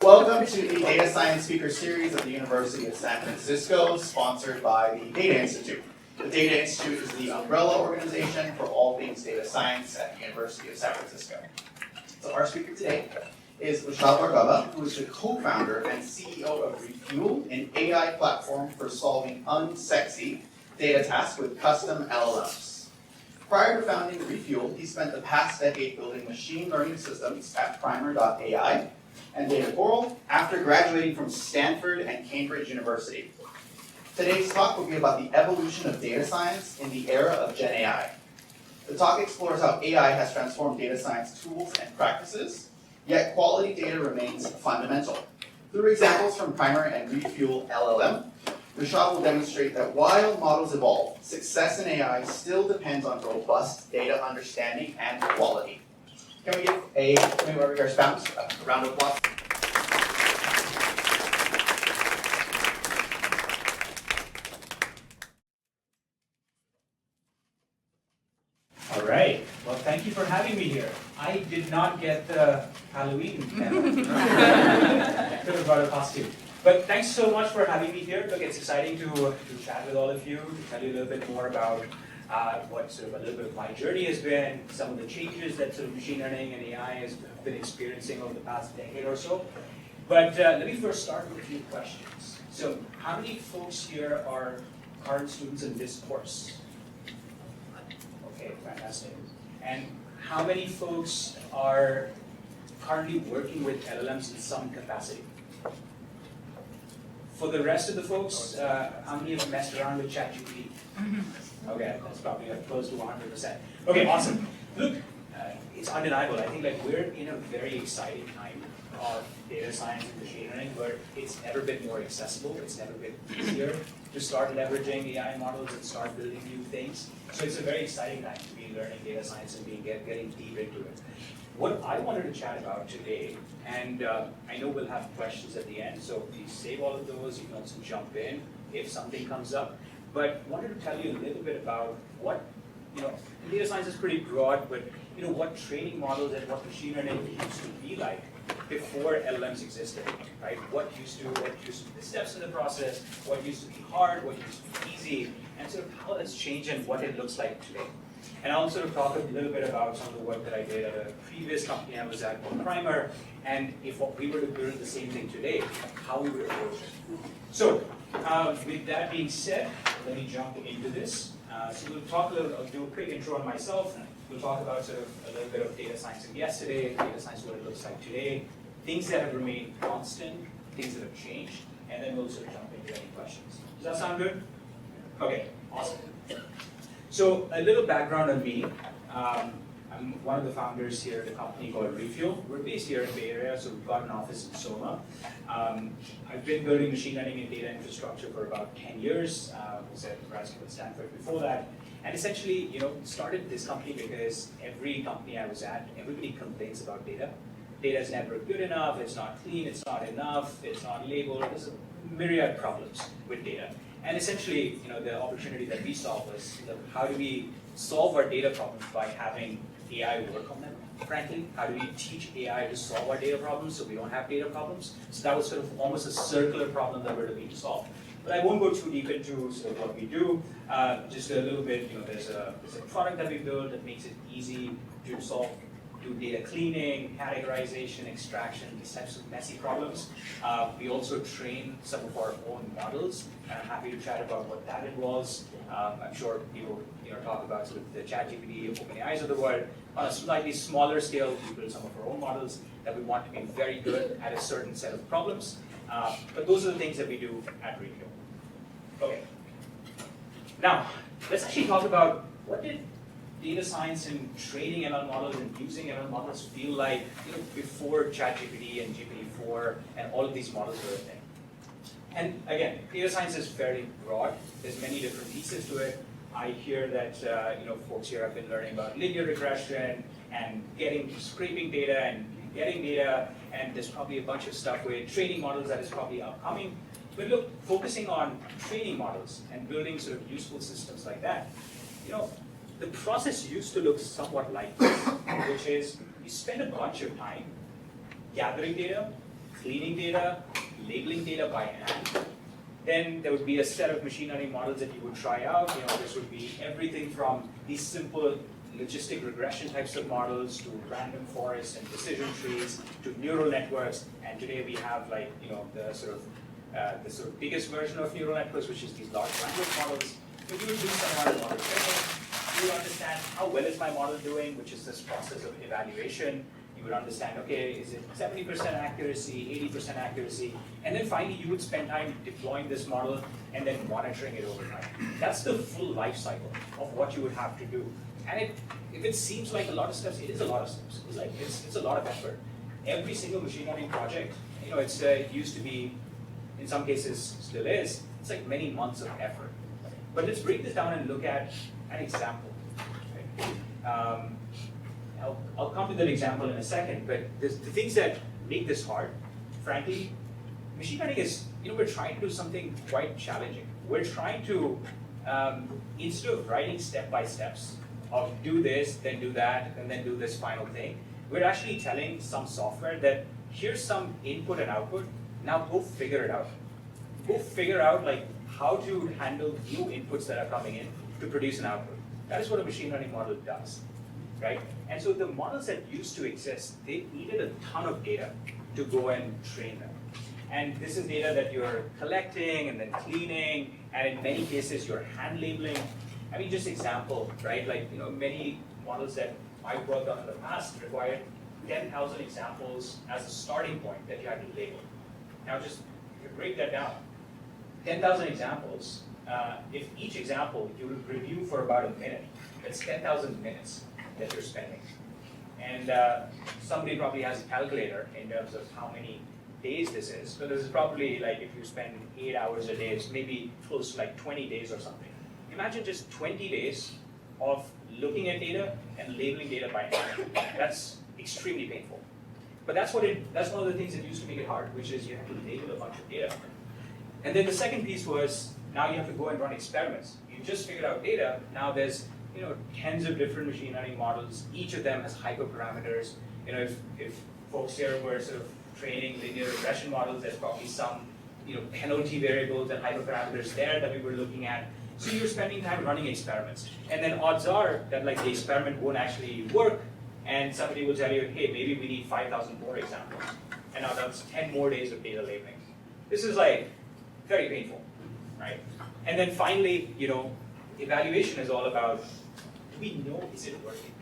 Welcome to the Data Science Speaker Series at the University of San Francisco, sponsored by the Data Institute. The Data Institute is the umbrella organization for all things data science at the University of San Francisco. So our speaker today is Rishabh Bhargava, who is the co-founder and CEO of Refuel, an AI platform for solving unsexy data tasks with custom LLMs. Prior to founding Refuel, he spent the past decade building machine learning systems at Primer.ai and Datacoral after graduating from Stanford and Cambridge University. Today's talk will be about the evolution of data science in the era of GenAI. The talk explores how AI has transformed data science tools and practices, yet quality data remains fundamental. Through examples from Primer and Refuel LLM, Rishabh will demonstrate that while models evolve, success in AI still depends on robust data understanding and quality. Can we give a round of applause? All right. Well, thank you for having me here. I did not get the Halloween memo. Could have brought a costume. But thanks so much for having me here. Look, it's exciting to chat with all of you, to tell you a little bit more about what sort of a little bit of my journey has been, some of the changes that sort of machine learning and AI has been experiencing over the past decade or so. But let me first start with a few questions. So how many folks here are current students in this course? Okay, fantastic. And how many folks are currently working with LLMs in some capacity? For the rest of the folks, how many have messed around with ChatGPT? Okay, that's probably close to 100%. Okay, awesome. Look, it's undeniable. I think we're in a very exciting time of data science and machine learning where it's never been more accessible. It's never been easier to start leveraging AI models and start building new things. So it's a very exciting time to be learning data science and getting deep into it. What I wanted to chat about today, and I know we'll have questions at the end, so please save all of those. You can also jump in if something comes up. But I wanted to tell you a little bit about what, data science is pretty broad, but what training models and what machine learning used to be like before LLMs existed, right? What used to be the steps in the process, what used to be hard, what used to be easy, and sort of how that's changed and what it looks like today. And I'll sort of talk a little bit about some of the work that I did at a previous company I was at called Primer, and if we were to build the same thing today, how we would approach it. So, with that being said, let me jump into this. So we'll talk I'll do a quick intro on myself. We'll talk about sort of a little bit of data science in yesterday, data science what it looks like today, things that have remained constant, things that have changed, and then we'll sort of jump into any questions. Does that sound good? Okay, awesome. So a little background on me. I'm one of the founders here at a company called Refuel. We're based here in the Bay Area, so we've got an office in Soma. I've been building machine learning and data infrastructure for about 10 years. I was at Stanford before that. And essentially, started this company because every company I was at, everybody complains about data. Data is never good enough, it's not clean, it's not enough, it's not labeled. There's a myriad problems with data. And essentially, the opportunity that we saw was how do we solve our data problems by having AI work on them, frankly? How do we teach AI to solve our data problems so we don't have data problems? So that was sort of almost a circular problem that we're looking to solve. But I won't go too deep into sort of what we do. Just a little bit, there's a product that we build that makes it easy to solve, do data cleaning, categorization, extraction, these types of messy problems. We also train some of our own models, and I'm happy to chat about what that involves. I'm sure people talk about sort of the ChatGPT, OpenAIs of the world. On a slightly smaller scale, we build some of our own models that we want to be very good at a certain set of problems. But those are the things that we do at Refuel. Okay. Now, let's actually talk about what did data science and training ML models and using ML models feel like before ChatGPT and GPT-4 and all of these models were a thing. And again, data science is fairly broad. There's many different pieces to it. I hear that folks here have been learning about linear regression and scraping data and getting data, and there's probably a bunch of stuff with training models that is probably upcoming. But look, focusing on training models and building sort of useful systems like that, the process used to look somewhat like this, which is you spend a bunch of time gathering data, cleaning data, labeling data by hand. Then there would be a set of machine learning models that you would try out. This would be everything from these simple logistic regression types of models to random forests and decision trees to neural networks. And today we have the sort of biggest version of neural networks, which is these large language models. So you would do some amount of model training. You would understand how well is my model doing, which is this process of evaluation. You would understand, okay, is it 70% accuracy, 80% accuracy? And then finally, you would spend time deploying this model and then monitoring it over time. That's the full life cycle of what you would have to do. And if it seems like a lot of steps, it is a lot of steps. It's a lot of effort. Every single machine learning project, it used to be, in some cases still is, it's like many months of effort. But let's break this down and look at an example. Right? I'll come to that example in a second, but the things that make this hard, frankly, machine learning is, we're trying to do something quite challenging. We're trying to, instead of writing step-by-steps of do this, then do that, and then do this final thing, we're actually telling some software that here's some input and output, now go figure it out. Go figure out how to handle new inputs that are coming in to produce an output. That is what a machine learning model does. Right? And so the models that used to exist, they needed a ton of data to go and train them. And this is data that you're collecting and then cleaning, and in many cases you're hand labeling. I mean, just example, right? Many models that I've worked on in the past required 10,000 examples as a starting point that you had to label. Now just if you break that down, 10,000 examples, if each example you would review for about a minute, that's 10,000 minutes that you're spending. And somebody probably has a calculator in terms of how many days this is. So this is probably if you spend 8 hours a day, it's maybe close to 20 days or something. Imagine just 20 days of looking at data and labeling data by hand. That's extremely painful. But that's one of the things that used to make it hard, which is you have to label a bunch of data. And then the second piece was, now you have to go and run experiments. You just figured out data, now there's tens of different machine learning models. Each of them has hyperparameters. If folks here were sort of training linear regression models, there's probably some penalty variables and hyperparameters there that we were looking at. So you're spending time running experiments. And then odds are that the experiment won't actually work, and somebody will tell you, hey, maybe we need 5,000 more examples. And now that's 10 more days of data labeling. This is very painful, right? And then finally, evaluation is all about, do we know is it working?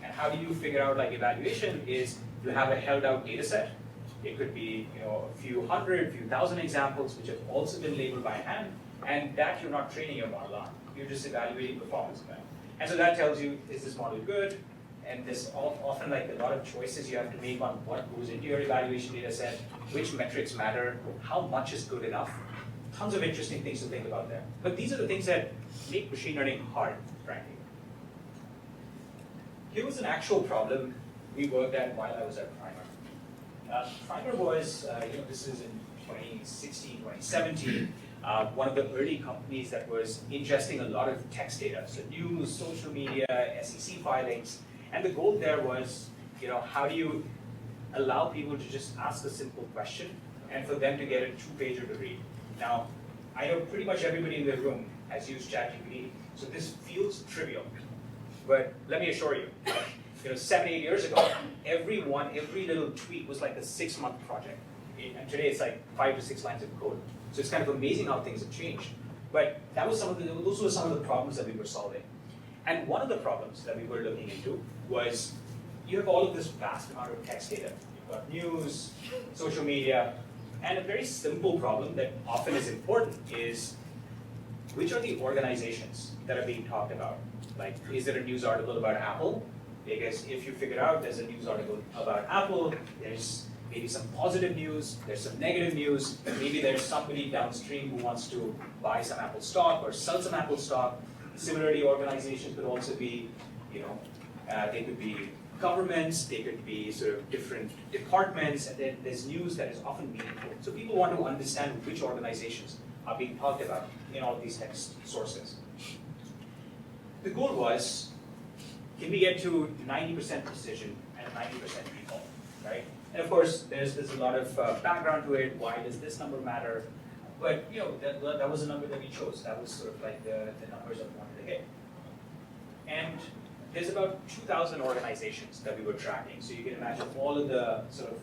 And how do you figure out evaluation is you have a held out data set. It could be a few hundred, few thousand examples which have also been labeled by hand, and that you're not training your model on. You're just evaluating performance of that. And so that tells you, is this model good? And there's often a lot of choices you have to make on what goes into your evaluation data set, which metrics matter, how much is good enough. Tons of interesting things to think about there. But these are the things that make machine learning hard, frankly. Here was an actual problem we worked at while I was at Primer. Primer was, this is in 2016, 2017, one of the early companies that was ingesting a lot of text data. So news, social media, SEC filings. And the goal there was, how do you allow people to just ask a simple question and for them to get a 2-pager to read. Now, I know pretty much everybody in the room has used ChatGPT, so this feels trivial. But let me assure you, 7, 8 years ago, every little tweet was a 6-month project. And today it's 5 to 6 lines of code. So it's kind of amazing how things have changed. But those were some of the problems that we were solving. And one of the problems that we were looking into was, you have all of this vast amount of text data. You've got news, social media, and a very simple problem that often is important is, which are the organizations that are being talked about? Is there a news article about Apple? Because if you figure out there's a news article about Apple, there's maybe some positive news, there's some negative news, maybe there's somebody downstream who wants to buy some Apple stock or sell some Apple stock. Similarly, organizations could also be, they could be governments, they could be sort of different departments, and then there's news that is often meaningful. So people want to understand which organizations are being talked about in all of these text sources. The goal was, can we get to 90% precision and 90% recall, right? And of course, there's a lot of background to it. Why does this number matter? But that was the number that we chose. That was sort of like the numbers that we wanted to hit. And there's about 2,000 organizations that we were tracking. So you can imagine all of the sort of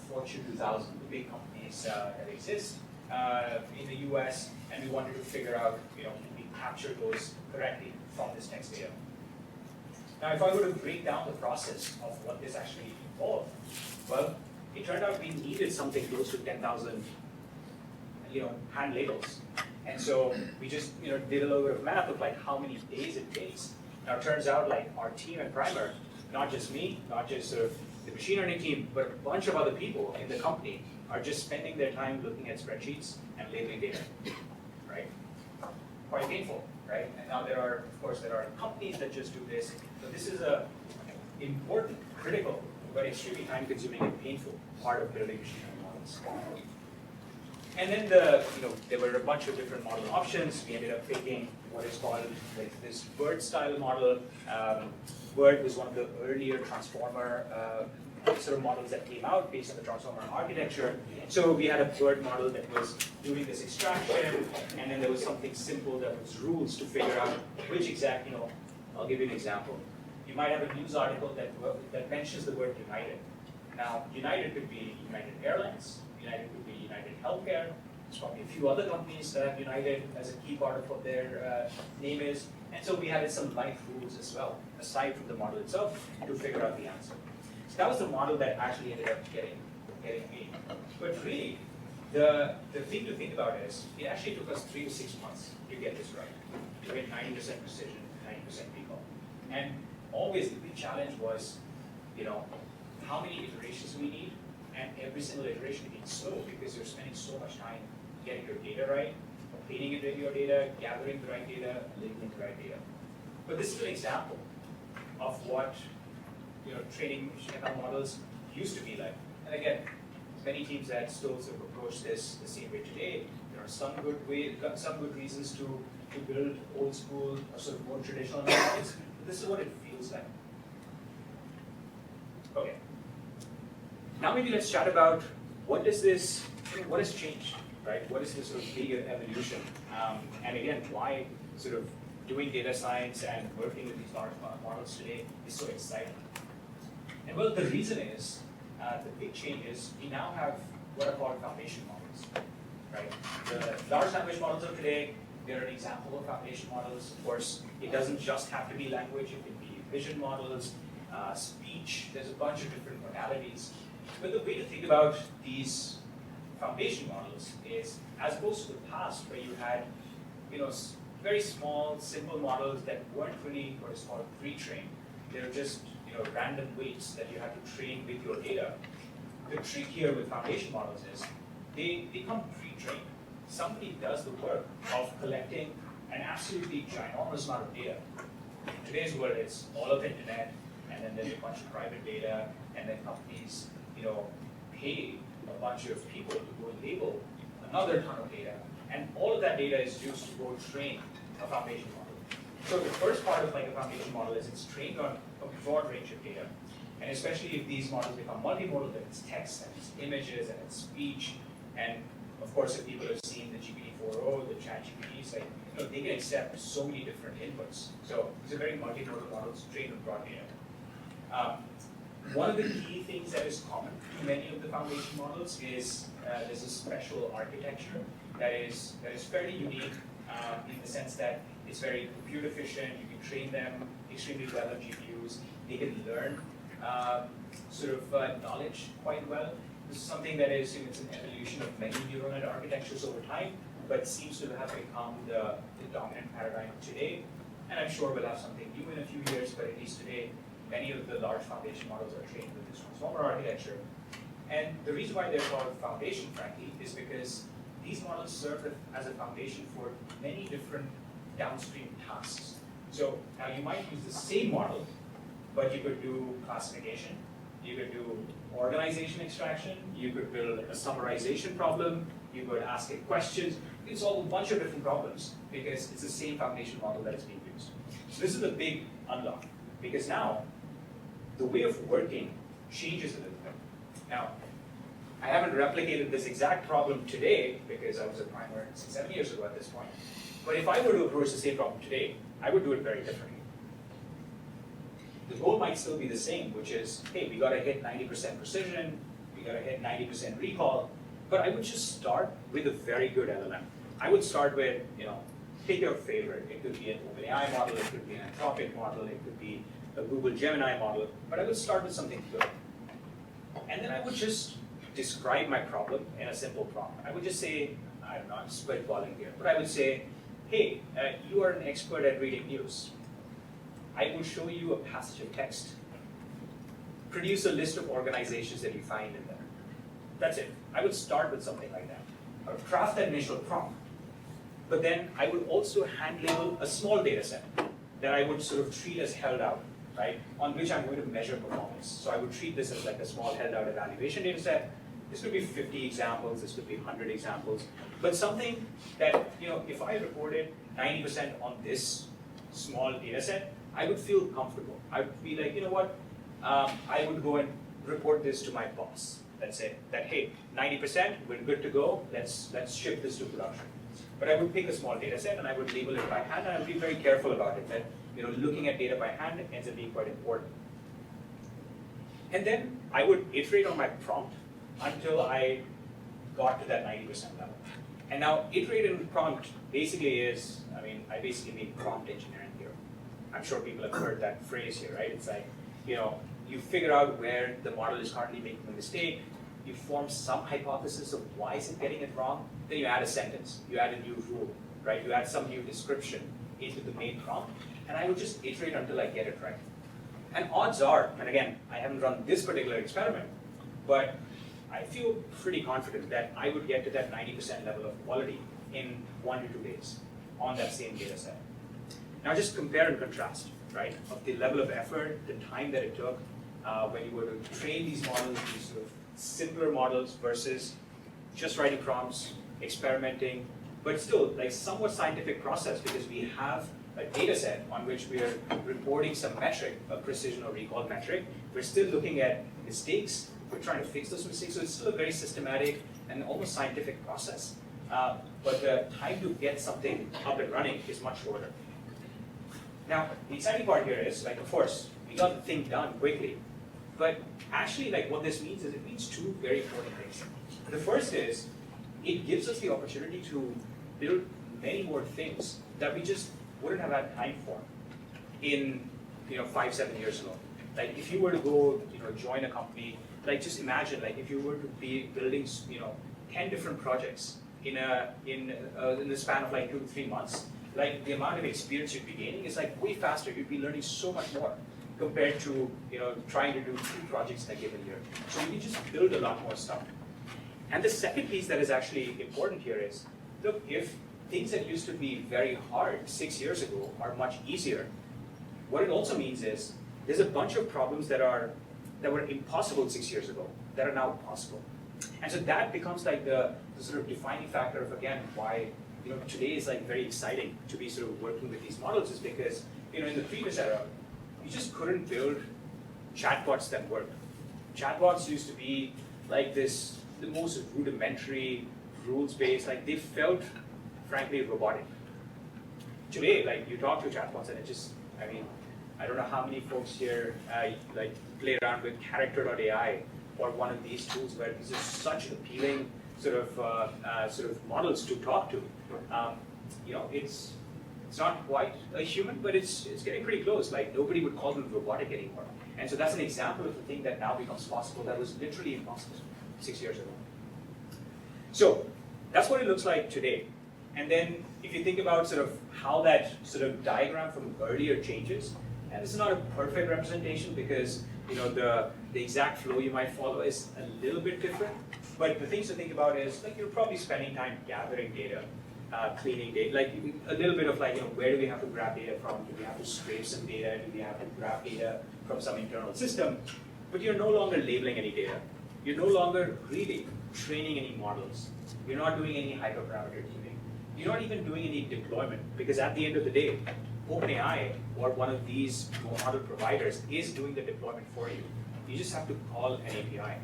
Fortune 2000, the big companies that exist in the US, and we wanted to figure out, can we capture those correctly from this text data. Now, if I were to break down the process of what this actually involved, well, it turned out we needed something close to 10,000, hand labels. And so we just, did a little bit of math of like how many days it takes. Now, it turns out like our team at Primer, not just me, not just sort of the machine learning team, but a bunch of other people in the company are just spending their time looking at spreadsheets and labeling data, right? Quite painful, right? And now there are companies that just do this. So this is a important, critical, but extremely time-consuming and painful part of building machine learning models. And then there were a bunch of different model options. We ended up picking what is called like this BERT-style model. BERT was one of the earlier transformer sort of models that came out based on the transformer architecture. So we had a BERT model that was doing this extraction, and then there was something simple that was rules to figure out which exact, I'll give you an example. You might have a news article that mentions the word United. Now, United could be United Airlines, United could be United Healthcare. There's probably a few other companies that have United as a key part of what their name is. And so we added some light rules as well, aside from the model itself, to figure out the answer. So that was the model that actually ended up getting me. But really, the thing to think about is, it actually took us 3 to 6 months to get this right. To get 90% precision, 90% recall. And always the big challenge was, how many iterations we need, and every single iteration being slow because you're spending so much time getting your data right, cleaning your data, gathering the right data, labeling the right data. But this is an example of what training machine learning models used to be like. And again, many teams that still sort of approach this the same way today. There are some good reasons to build old school or sort of more traditional methods. This is what it feels like. Okay. Now maybe let's chat about what has changed, right? What is this sort of big evolution? And again, why sort of doing data science and working with these large models today is so exciting. And well, the reason is, the big change is we now have what are called foundation models, right? The large language models of today, they're an example of foundation models. Of course, it doesn't just have to be language, it can be vision models, speech, there's a bunch of different modalities. But the way to think about these foundation models is, as opposed to the past where you had, very small, simple models that weren't really what is called pre-trained. They're just, random weights that you have to train with your data. The trick here with foundation models is they come pre-trained. Somebody does the work of collecting an absolutely ginormous amount of data. In today's world, it's all of the internet, and then there's a bunch of private data, and then companies, pay a bunch of people to go label another ton of data, and all of that data is used to go train a foundation model. So the first part of like a foundation model is it's trained on a broad range of data, and especially if these models become multimodal, then it's text and it's images and it's speech, and of course, if people have seen the GPT-4o, the ChatGPTs, they can accept so many different inputs. So these are very multimodal models trained on broad data. One of the key things that is common to many of the foundation models is there's a special architecture that is fairly unique in the sense that it's very compute efficient. You can train them extremely well on GPUs. They can learn knowledge quite well. This is something that is it's an evolution of many neural net architectures over time, but seems to have become the dominant paradigm today. And I'm sure we'll have something new in a few years, but at least today, many of the large foundation models are trained with this transformer architecture. And the reason why they're called foundation, frankly, is because these models serve as a foundation for many different downstream tasks. So now you might use the same model, but you could do classification, you could do organization extraction, you could build a summarization problem, you could ask it questions. You can solve a bunch of different problems because it's the same foundation model that is being used. So this is a big unlock, because now the way of working changes a little bit. Now, I haven't replicated this exact problem today because I was a primer 7 years ago at this point. But if I were to approach the same problem today, I would do it very differently. The goal might still be the same, which is, hey, we got to hit 90% precision, we got to hit 90% recall, but I would just start with a very good LLM. I would start with, pick your favorite. It could be an OpenAI model, it could be an Anthropic model, it could be a Google Gemini model, but I would start with something good. And then I would just describe my problem in a simple prompt. I would just say, I don't know, I'm spitballing here, but I would say, hey, you are an expert at reading news. I will show you a passage of text. Produce a list of organizations that you find in there. That's it. I would start with something like that. I would craft that initial prompt. But then I would also hand label a small data set that I would sort of treat as held out, right? On which I'm going to measure performance. So I would treat this as like a small held out evaluation data set. This could be 50 examples, this could be 100 examples, but something that, if I reported 90% on this small data set, I would feel comfortable. I would be like, I would go and report this to my boss. Let's say that, hey, 90%, we're good to go, let's ship this to production. But I would pick a small data set and I would label it by hand, and I would be very careful about it, that looking at data by hand ends up being quite important. And then I would iterate on my prompt until I got to that 90% level. And now iterate and prompt basically is, I basically mean prompt engineering here. I'm sure people have heard that phrase here, right? It's like, you figure out where the model is currently making a mistake, you form some hypothesis of why is it getting it wrong, then you add a sentence, you add a new rule, right? You add some new description into the main prompt, and I would just iterate until I get it right. And odds are, and again, I haven't run this particular experiment, but I feel pretty confident that I would get to that 90% level of quality in 1 to 2 days on that same data set. Now just compare and contrast, right, of the level of effort, the time that it took when you were to train these models, these sort of simpler models versus just writing prompts, experimenting, but still like somewhat scientific process because we have a data set on which we are reporting some metric, a precision or recall metric. We're still looking at mistakes, we're trying to fix those mistakes, so it's still a very systematic and almost scientific process. But the time to get something up and running is much shorter. Now, the exciting part here is, of course, we got the thing done quickly, but actually, what this means is it means 2 very important things. The first is, it gives us the opportunity to build many more things that we just wouldn't have had time for in 5-7 years ago. Like if you were to go join a company, just imagine if you were to be building 10 different projects in the span of 2 to 3 months, the amount of experience you'd be gaining is way faster. You'd be learning so much more compared to trying to do 2 projects in a given year. So you can just build a lot more stuff. And the second piece that is actually important here is, look, if things that used to be very hard 6 years ago are much easier, what it also means is there's a bunch of problems that were impossible 6 years ago that are now possible. And so that becomes the sort of defining factor of, again, why today is very exciting to be sort of working with these models, is because in the previous era, you just couldn't build chatbots that worked. Chatbots used to be the most rudimentary, rules-based, they felt, frankly, robotic. Today, you talk to chatbots and it just, I don't know how many folks here play around with character.ai or one of these tools where these are such appealing sort of models to talk to. It's not quite a human, but it's getting pretty close. Nobody would call them robotic anymore. And so that's an example of the thing that now becomes possible that was literally impossible 6 years ago. So that's what it looks like today. And then if you think about sort of how that sort of diagram from earlier changes, and this is not a perfect representation because the exact flow you might follow is a little bit different. But the things to think about is you're probably spending time gathering data, cleaning data, a little bit of where do we have to grab data from? Do we have to scrape some data? Do we have to grab data from some internal system? But you're no longer labeling any data. You're no longer really training any models. You're not doing any hyperparameter tuning. You're not even doing any deployment, because at the end of the day, OpenAI or one of these model providers is doing the deployment for you. You just have to call an API.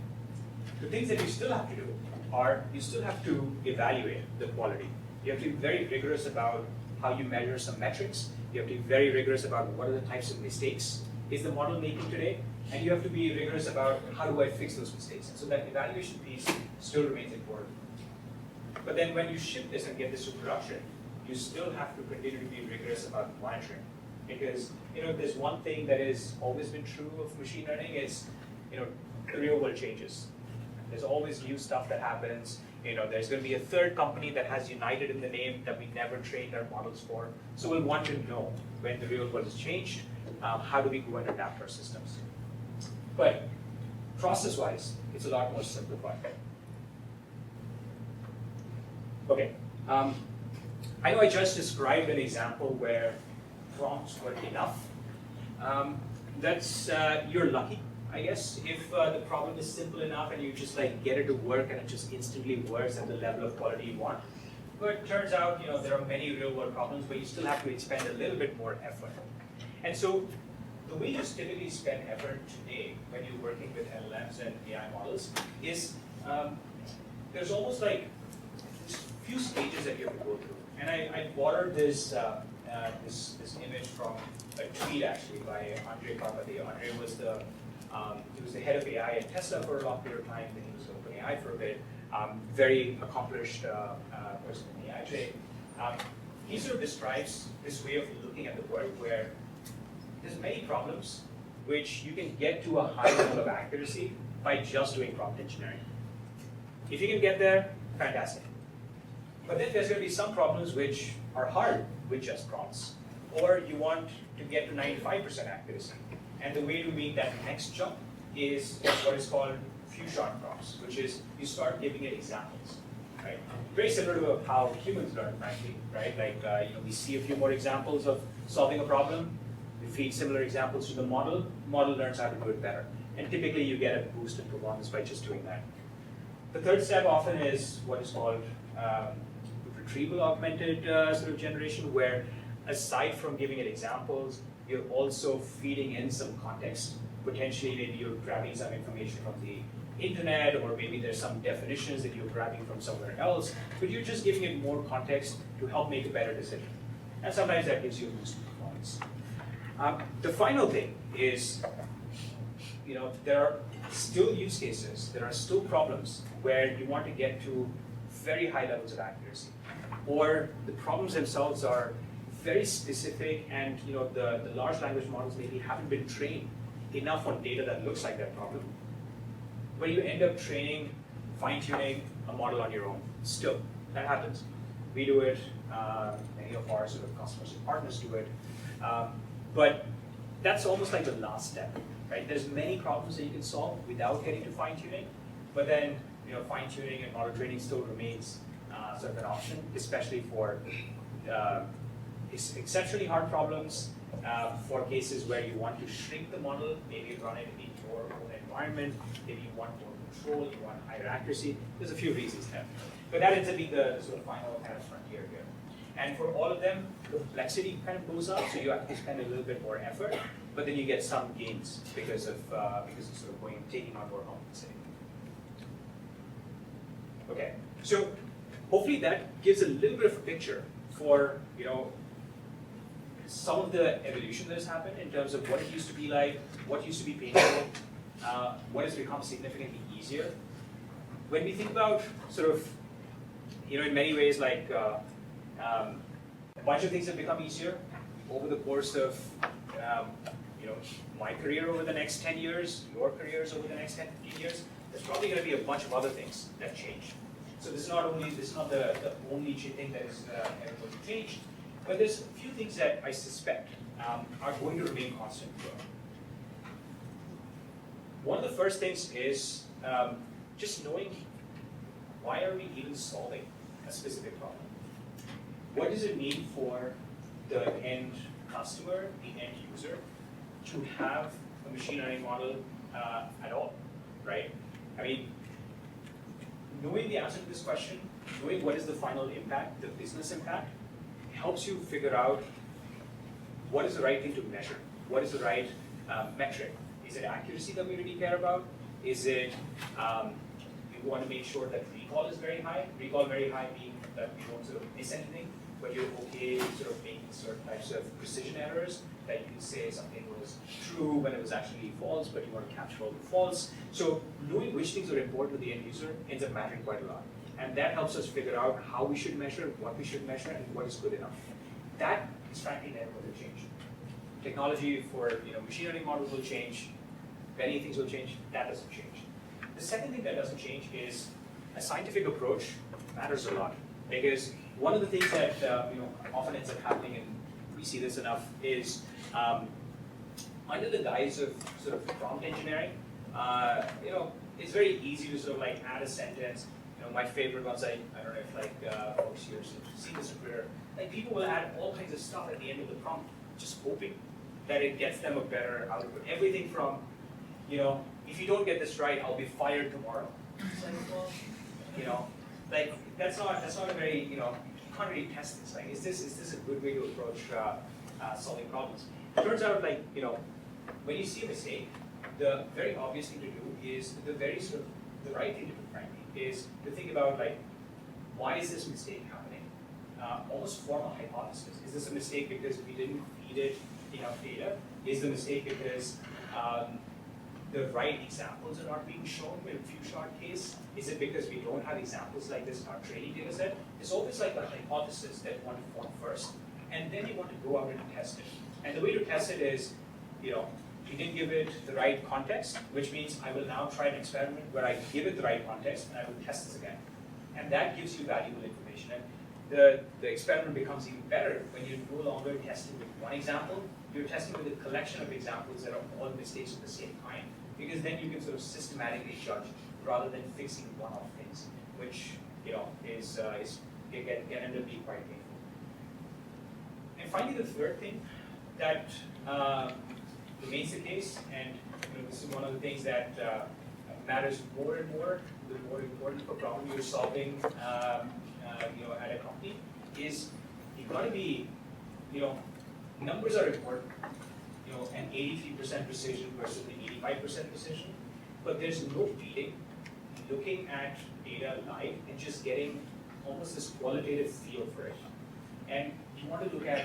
The things that you still have to do are you still have to evaluate the quality. You have to be very rigorous about how you measure some metrics. You have to be very rigorous about what are the types of mistakes is the model making today, and you have to be rigorous about how do I fix those mistakes. And so that evaluation piece still remains important. But then when you ship this and get this to production, you still have to continue to be rigorous about monitoring. Because there's one thing that has always been true of machine learning is the real world changes. There's always new stuff that happens. There's going to be a third company that has United in the name that we never trained our models for. So we'll want to know when the real world has changed, how do we go and adapt our systems. But process-wise, it's a lot more simplified. Okay, I know I just described an example where prompts were enough. You're lucky, I guess, if the problem is simple enough and you just get it to work and it just instantly works at the level of quality you want. But it turns out, there are many real-world problems where you still have to expend a little bit more effort. And so the way you typically spend effort today when you're working with LLMs and AI models is there's almost few stages that you have to go through. And I borrowed this image from a tweet actually by Andre Carpathy. Andre was he was the head of AI at Tesla for a long period of time, then he was at OpenAI for a bit. Very accomplished person in AI today. He sort of describes this way of looking at the world where there's many problems which you can get to a high level of accuracy by just doing prompt engineering. If you can get there, fantastic. But then there's going to be some problems which are hard with just prompts, or you want to get to 95% accuracy. And the way to make that next jump is what is called few-shot prompts, which is you start giving it examples, right? Very similar to how humans learn, frankly, right? We see a few more examples of solving a problem, we feed similar examples to the model learns how to do it better. And typically you get a boost in performance by just doing that. The third step often is what is called retrieval augmented sort of generation, where aside from giving it examples, you're also feeding in some context. Potentially, maybe you're grabbing some information from the internet, or maybe there's some definitions that you're grabbing from somewhere else, but you're just giving it more context to help make a better decision. And sometimes that gives you a boost in performance. The final thing is, there are still use cases, there are still problems where you want to get to very high levels of accuracy, or the problems themselves are very specific, and the large language models maybe haven't been trained enough on data that looks like that problem. But you end up training, fine-tuning a model on your own. Still, that happens. We do it, many of our sort of customers and partners do it. But that's almost like the last step, right? There's many problems that you can solve without getting to fine-tuning, but then fine-tuning and model training still remains sort of an option, especially for exceptionally hard problems, for cases where you want to shrink the model, maybe run it in your own environment, maybe you want more control, you want higher accuracy. There's a few reasons there. But that ends up being the sort of final kind of frontier here. And for all of them, the complexity kind of goes up, so you have to spend a little bit more effort, but then you get some gains because of sort of taking on more complexity. Okay, so hopefully that gives a little bit of a picture for some of the evolution that has happened in terms of what it used to be like, what used to be painful, what has become significantly easier. When we think about sort of, in many ways, like a bunch of things have become easier over the course of my career over the next 10 years, your careers over the next 10, 15 years, there's probably going to be a bunch of other things that change. So this is not the only thing that is ever going to change, but there's a few things that I suspect are going to remain constant. One of the first things is just knowing, why are we even solving a specific problem? What does it mean for the end customer, the end user, to have a machine learning model at all, right? I mean, knowing the answer to this question, knowing what is the final impact, the business impact, helps you figure out what is the right thing to measure, what is the right metric. Is it accuracy that we really care about? Is it you want to make sure that recall is very high. Recall very high meaning that you don't sort of miss anything, but you're okay sort of making certain types of precision errors that you can say something was true when it was actually false, but you want to capture all the false. So knowing which things are important to the end user ends up mattering quite a lot. And that helps us figure out how we should measure, what we should measure, and what is good enough. That is frankly never going to change. Technology for machine learning models will change, many things will change, that doesn't change. The second thing that doesn't change is a scientific approach matters a lot. Because one of the things that often ends up happening, and we see this enough, is under the guise of sort of prompt engineering, it's very easy to sort of like add a sentence. My favorite ones, I don't know if like folks here have seen this in Twitter, like people will add all kinds of stuff at the end of the prompt, just hoping that it gets them a better output. Everything from, if you don't get this right, I'll be fired tomorrow. It's like, well, like that's not a very, you can't really test this. Like, is this a good way to approach solving problems? It turns out, like, when you see a mistake, the very obvious thing to do is the right thing to do, frankly, is to think about, like, why is this mistake happening? Almost form a hypothesis. Is this a mistake because we didn't feed it enough data? Is the mistake because the right examples are not being shown in a few-shot case? Is it because we don't have examples like this in our training data set? It's always like a hypothesis that you want to form first, and then you want to go out and test it. And the way to test it is, you didn't give it the right context, which means I will now try an experiment where I give it the right context and I will test this again. And that gives you valuable information. And the experiment becomes even better when you're no longer testing with one example, you're testing with a collection of examples that are all mistakes of the same kind, because then you can sort of systematically judge rather than fixing one-off things, which can end up being quite painful. And finally, the third thing that remains the case, and this is one of the things that matters more and more, the more important for problem you're solving at a company, is you've got to be, numbers are important, an 83% precision versus an 85% precision, but there's no beating looking at data live and just getting almost this qualitative feel for it. And you want to look at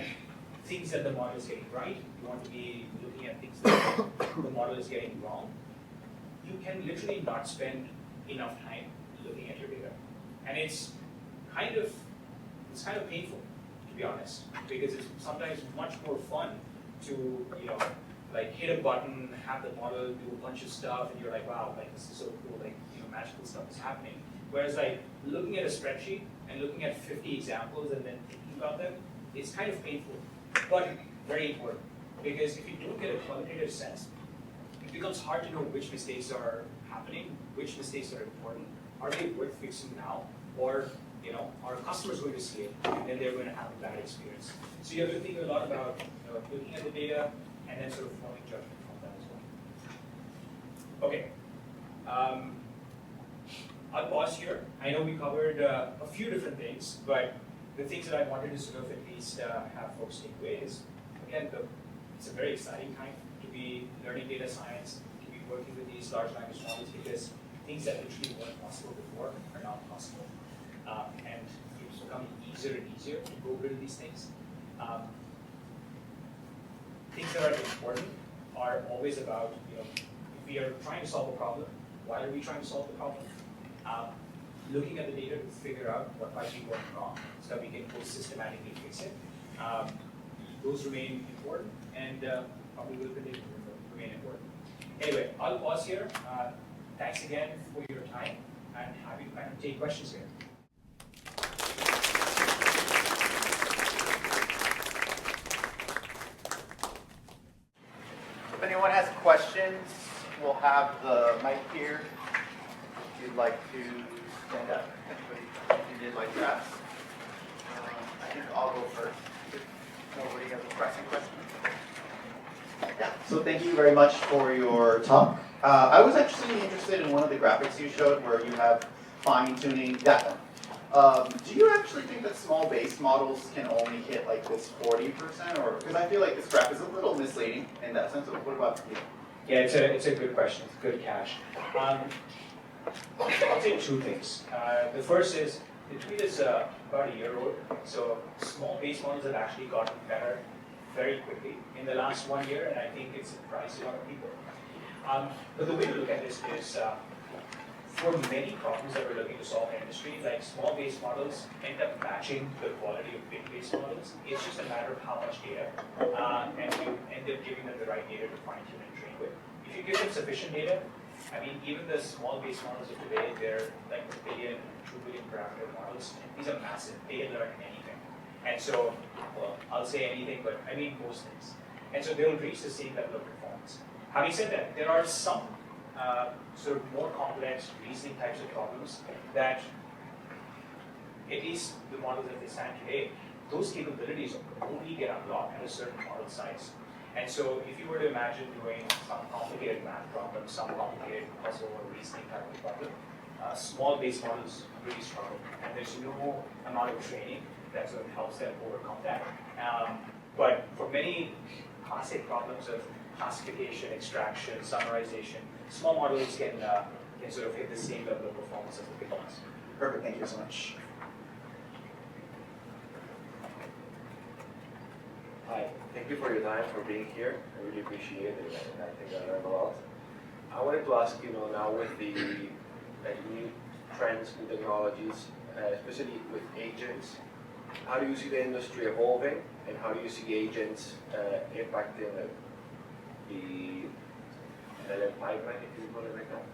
things that the model is getting right, you want to be looking at things that the model is getting wrong. You can literally not spend enough time looking at your data. And it's kind of painful, to be honest, because it's sometimes much more fun to, like hit a button, have the model do a bunch of stuff, and you're like, wow, like this is so cool, like magical stuff is happening. Whereas like looking at a spreadsheet and looking at 50 examples and then thinking about them, it's kind of painful, but very important. Because if you don't get a qualitative sense, it becomes hard to know which mistakes are happening, which mistakes are important. Are they worth fixing now? Or are customers going to see it and then they're going to have a bad experience? So you have to think a lot about looking at the data and then sort of forming judgment from that as well. Okay. I'll pause here. I know we covered a few different things, but the things that I wanted to sort of at least have folks take away is, again, it's a very exciting time to be learning data science, to be working with these large language models, because things that literally weren't possible before are now possible. And it's becoming easier and easier to go build these things. Things that are important are always about, if we are trying to solve a problem, why are we trying to solve the problem? Looking at the data to figure out what might be going wrong so that we can go systematically fix it. Those remain important and probably will continue to remain important. Anyway, I'll pause here. Thanks again for your time, and happy to kind of take questions here. If anyone has questions, we'll have the mic here. If you'd like to stand up, if you did like that. I think I'll go first. If nobody has a pressing question. Yeah, so thank you very much for your talk. I was actually interested in one of the graphics you showed where you have fine-tuning data. Do you actually think that small base models can only hit like this 40%? Or because I feel like this graph is a little misleading in that sense. What about you? Yeah, it's a good question. It's good catch. I'll say two things. The first is, the tweet is about a year old, so small base models have actually gotten better very quickly in the last 1 year, and I think it surprised a lot of people. But the way to look at this is, for many problems that we're looking to solve in industry, like small base models end up matching the quality of big base models. It's just a matter of how much data, and you end up giving them the right data to fine tune and train with. If you give them sufficient data, I mean, even the small base models of today, they're like 1 billion, 2 billion parameter models. These are massive. They can learn anything. And so, well, I'll say anything, but I mean most things. And so they'll reach the same level of performance. Having said that, there are some sort of more complex reasoning types of problems that, at least the models that they stand today, those capabilities only get unlocked at a certain model size. And so if you were to imagine doing some complicated math problem, some complicated puzzle or reasoning type of problem, small base models really struggle. And there's no amount of training that sort of helps them overcome that. But for many classic problems of classification, extraction, summarization, small models can sort of hit the same level of performance as the big ones. Perfect, thank you so much. Hi, thank you for your time, for being here. I really appreciate it, and I think I learned a lot. I wanted to ask, now with the new trends and technologies, especially with agents, how do you see the industry evolving, and how do you see agents impacting the pipeline, if you call it like that?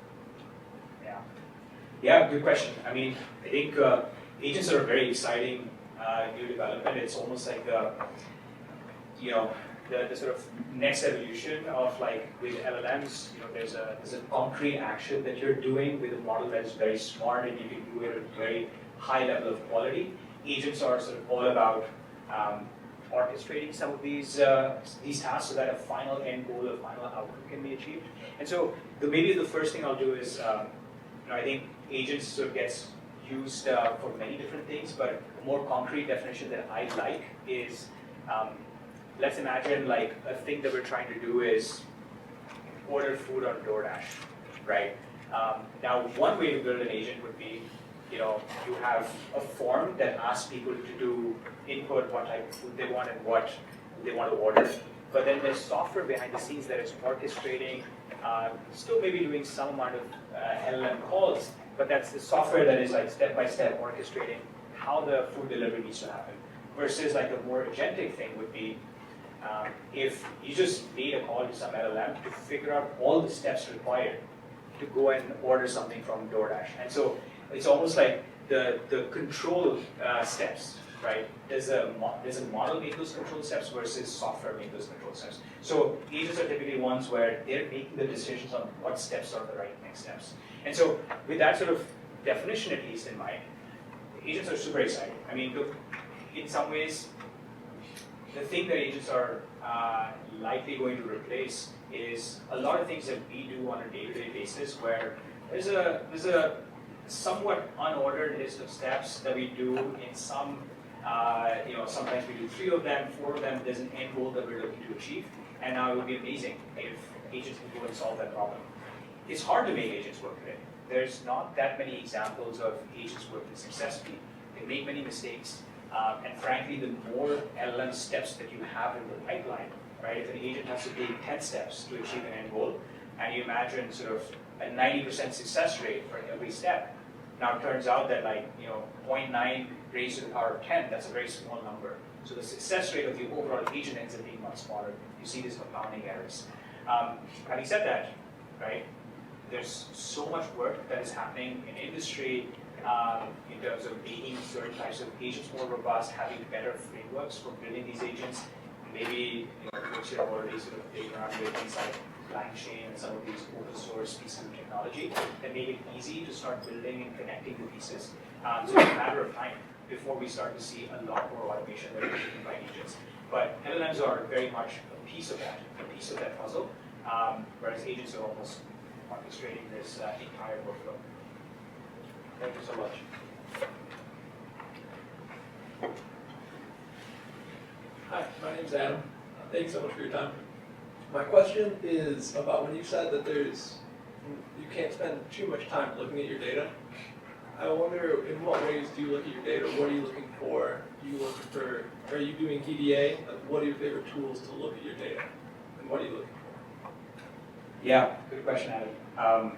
Yeah, good question. I mean, I think agents are a very exciting new development. It's almost like the sort of next evolution of like with LLMs. There's a concrete action that you're doing with a model that is very smart and you can do it at a very high level of quality. Agents are sort of all about orchestrating some of these tasks so that a final end goal, a final outcome can be achieved. And so maybe the first thing I'll do is, I think agents sort of gets used for many different things, but a more concrete definition that I like is, let's imagine like a thing that we're trying to do is order food on DoorDash, right? Now, one way to build an agent would be, you have a form that asks people to input what type of food they want and what they want to order. But then there's software behind the scenes that is orchestrating, still maybe doing some amount of LLM calls, but that's the software that is like step-by-step orchestrating how the food delivery needs to happen. Versus like a more agentic thing would be, if you just made a call to some LLM to figure out all the steps required to go and order something from DoorDash. And so it's almost like the control steps, right? There's a model make those control steps versus software make those control steps. So agents are typically ones where they're making the decisions on what steps are the right next steps. And so with that sort of definition, at least in mind, agents are super exciting. I mean, look, in some ways, the thing that agents are likely going to replace is a lot of things that we do on a day-to-day basis, where there's a somewhat unordered list of steps that we do in some, sometimes we do 3 of them, 4 of them, there's an end goal that we're looking to achieve, and now it would be amazing if agents can go and solve that problem. It's hard to make agents work today. There's not that many examples of agents working successfully. They make many mistakes, and frankly, the more LLM steps that you have in the pipeline, right? If an agent has to take 10 steps to achieve an end goal, and you imagine sort of a 90% success rate for every step. Now it turns out that 0.9 raised to the power of 10, that's a very small number. So the success rate of the overall agent ends up being much smaller. You see these compounding errors. Having said that, right, there's so much work that is happening in industry in terms of making certain types of agents more robust, having better frameworks for building these agents. Maybe folks here have already sort of played around with things like LangChain and some of these open source pieces of technology that make it easy to start building and connecting the pieces. So it's a matter of time before we start to see a lot more automation that is driven by agents. But LLMs are very much a piece of that puzzle, whereas agents are almost orchestrating this entire workflow. Thank you so much. Hi, my name's Adam. Thanks so much for your time. My question is about when you said that you you can't spend too much time looking at your data. I wonder, in what ways do you look at your data? What are you looking for? Are you doing EDA? Like, what are your favorite tools to look at your data? And what are you looking for? Yeah, good question, Adam.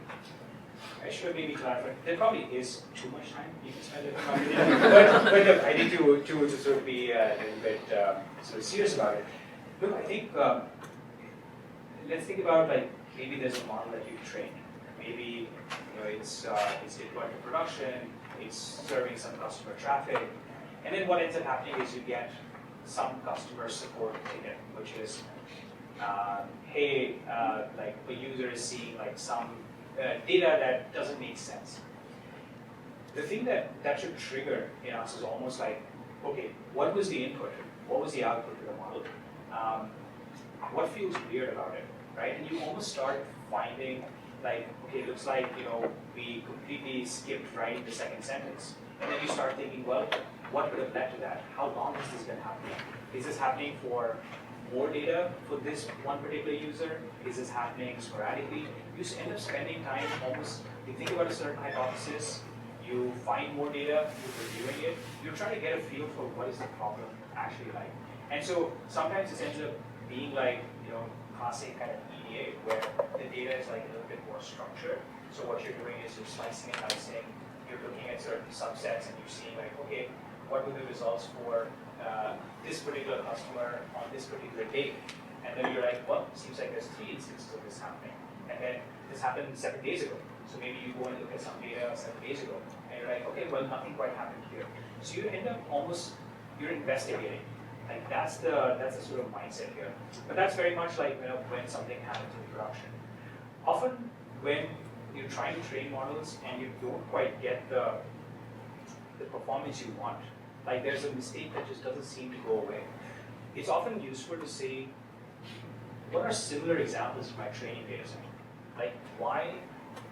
I should have maybe clarified. There probably is too much time you can spend looking at your data. but look, I need to sort of be a little bit sort of serious about it. Look, I think let's think about like maybe there's a model that you've trained. Maybe it's deployed to production, it's serving some customer traffic, and then what ends up happening is you get some customer support ticket, which is, hey, like a user is seeing like some data that doesn't make sense. The thing that should trigger in us is almost like, okay, what was the input? What was the output to the model? What feels weird about it, right? And you almost start finding like, okay, looks like, we completely skipped writing the second sentence. And then you start thinking, well, what would have led to that? How long has this been happening? Is this happening for more data for this one particular user? Is this happening sporadically? You just end up spending time almost, you think about a certain hypothesis, you find more data, you're reviewing it, you're trying to get a feel for what is the problem actually like. And so sometimes it ends up being like, classic kind of EDA, where the data is like a little bit more structured. So what you're doing is you're slicing and dicing, you're looking at certain subsets and you're seeing like, okay, what were the results for this particular customer on this particular date? And then you're like, well, seems like there's 3 instances of this happening. And then this happened 7 days ago. So maybe you go and look at some data 7 days ago. And you're like, okay, well, nothing quite happened here. So you end up you're investigating. Like that's the sort of mindset here. But that's very much like when something happens in production. Often when you're trying to train models and you don't quite get the performance you want, like there's a mistake that just doesn't seem to go away. It's often useful to say, what are similar examples of my training data set? Like why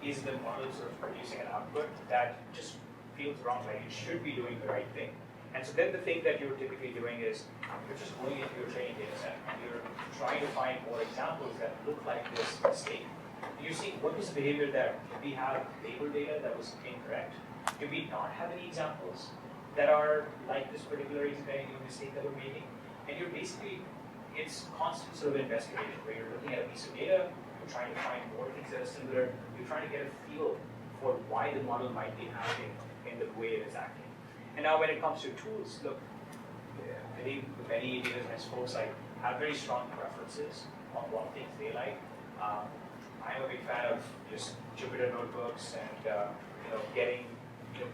is the model sort of producing an output that just feels wrong, like it should be doing the right thing? And so then the thing that you're typically doing is you're just going into your training data set and you're trying to find more examples that look like this mistake. You're seeing what was the behavior there. Did we have label data that was incorrect? Do we not have any examples that are like this particular mistake that we're making? And you're basically, it's constant sort of investigation where you're looking at a piece of data, you're trying to find more things that are similar, you're trying to get a feel for why the model might be acting in the way it is acting. And now when it comes to tools, look, I think many data science folks have very strong preferences on what things they like. I'm a big fan of just Jupyter notebooks and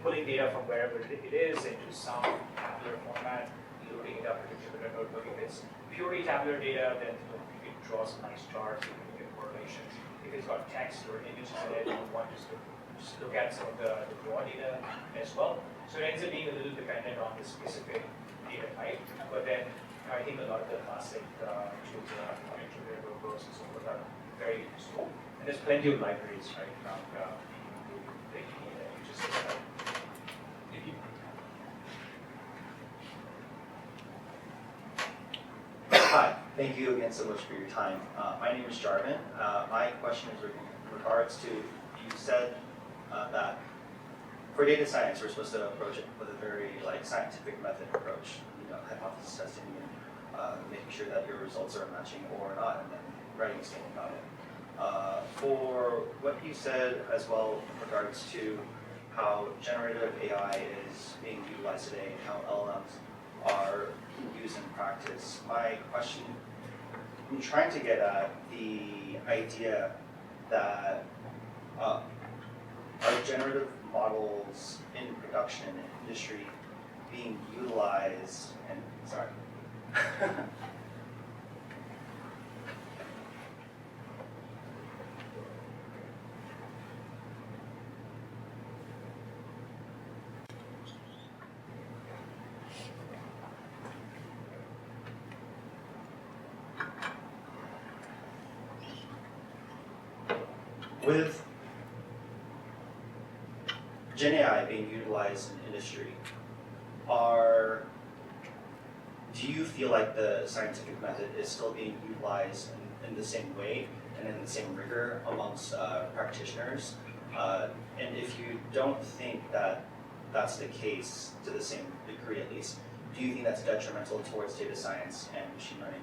pulling data from wherever it is into some tabular format, loading it up into Jupyter notebook. If it's purely tabular data, then you can draw some nice charts, you can look at correlations. If it's got text or images in it, you want just look at some of the raw data as well. So it ends up being a little dependent on the specific data type, but then I think a lot of the classic tools around Jupyter notebooks and so forth are very useful. And there's plenty of libraries, right, around the EDA that you just said. Hi, thank you again so much for your time. My name is Jarvin. My question is in regards to, you said that for data science, we're supposed to approach it with a very scientific method approach, hypothesis testing and making sure that your results are matching or not, and then writing a statement about it. For what you said as well in regards to how generative AI is being utilized today and how LLMs are used in practice, my question, I'm trying to get at the idea that are generative models in production and industry being utilized, and sorry. With GenAI being utilized in industry, do you feel like the scientific method is still being utilized in the same way? and then the same rigor amongst practitioners? And if you don't think that that's the case, to the same degree at least, do you think that's detrimental towards data science and machine learning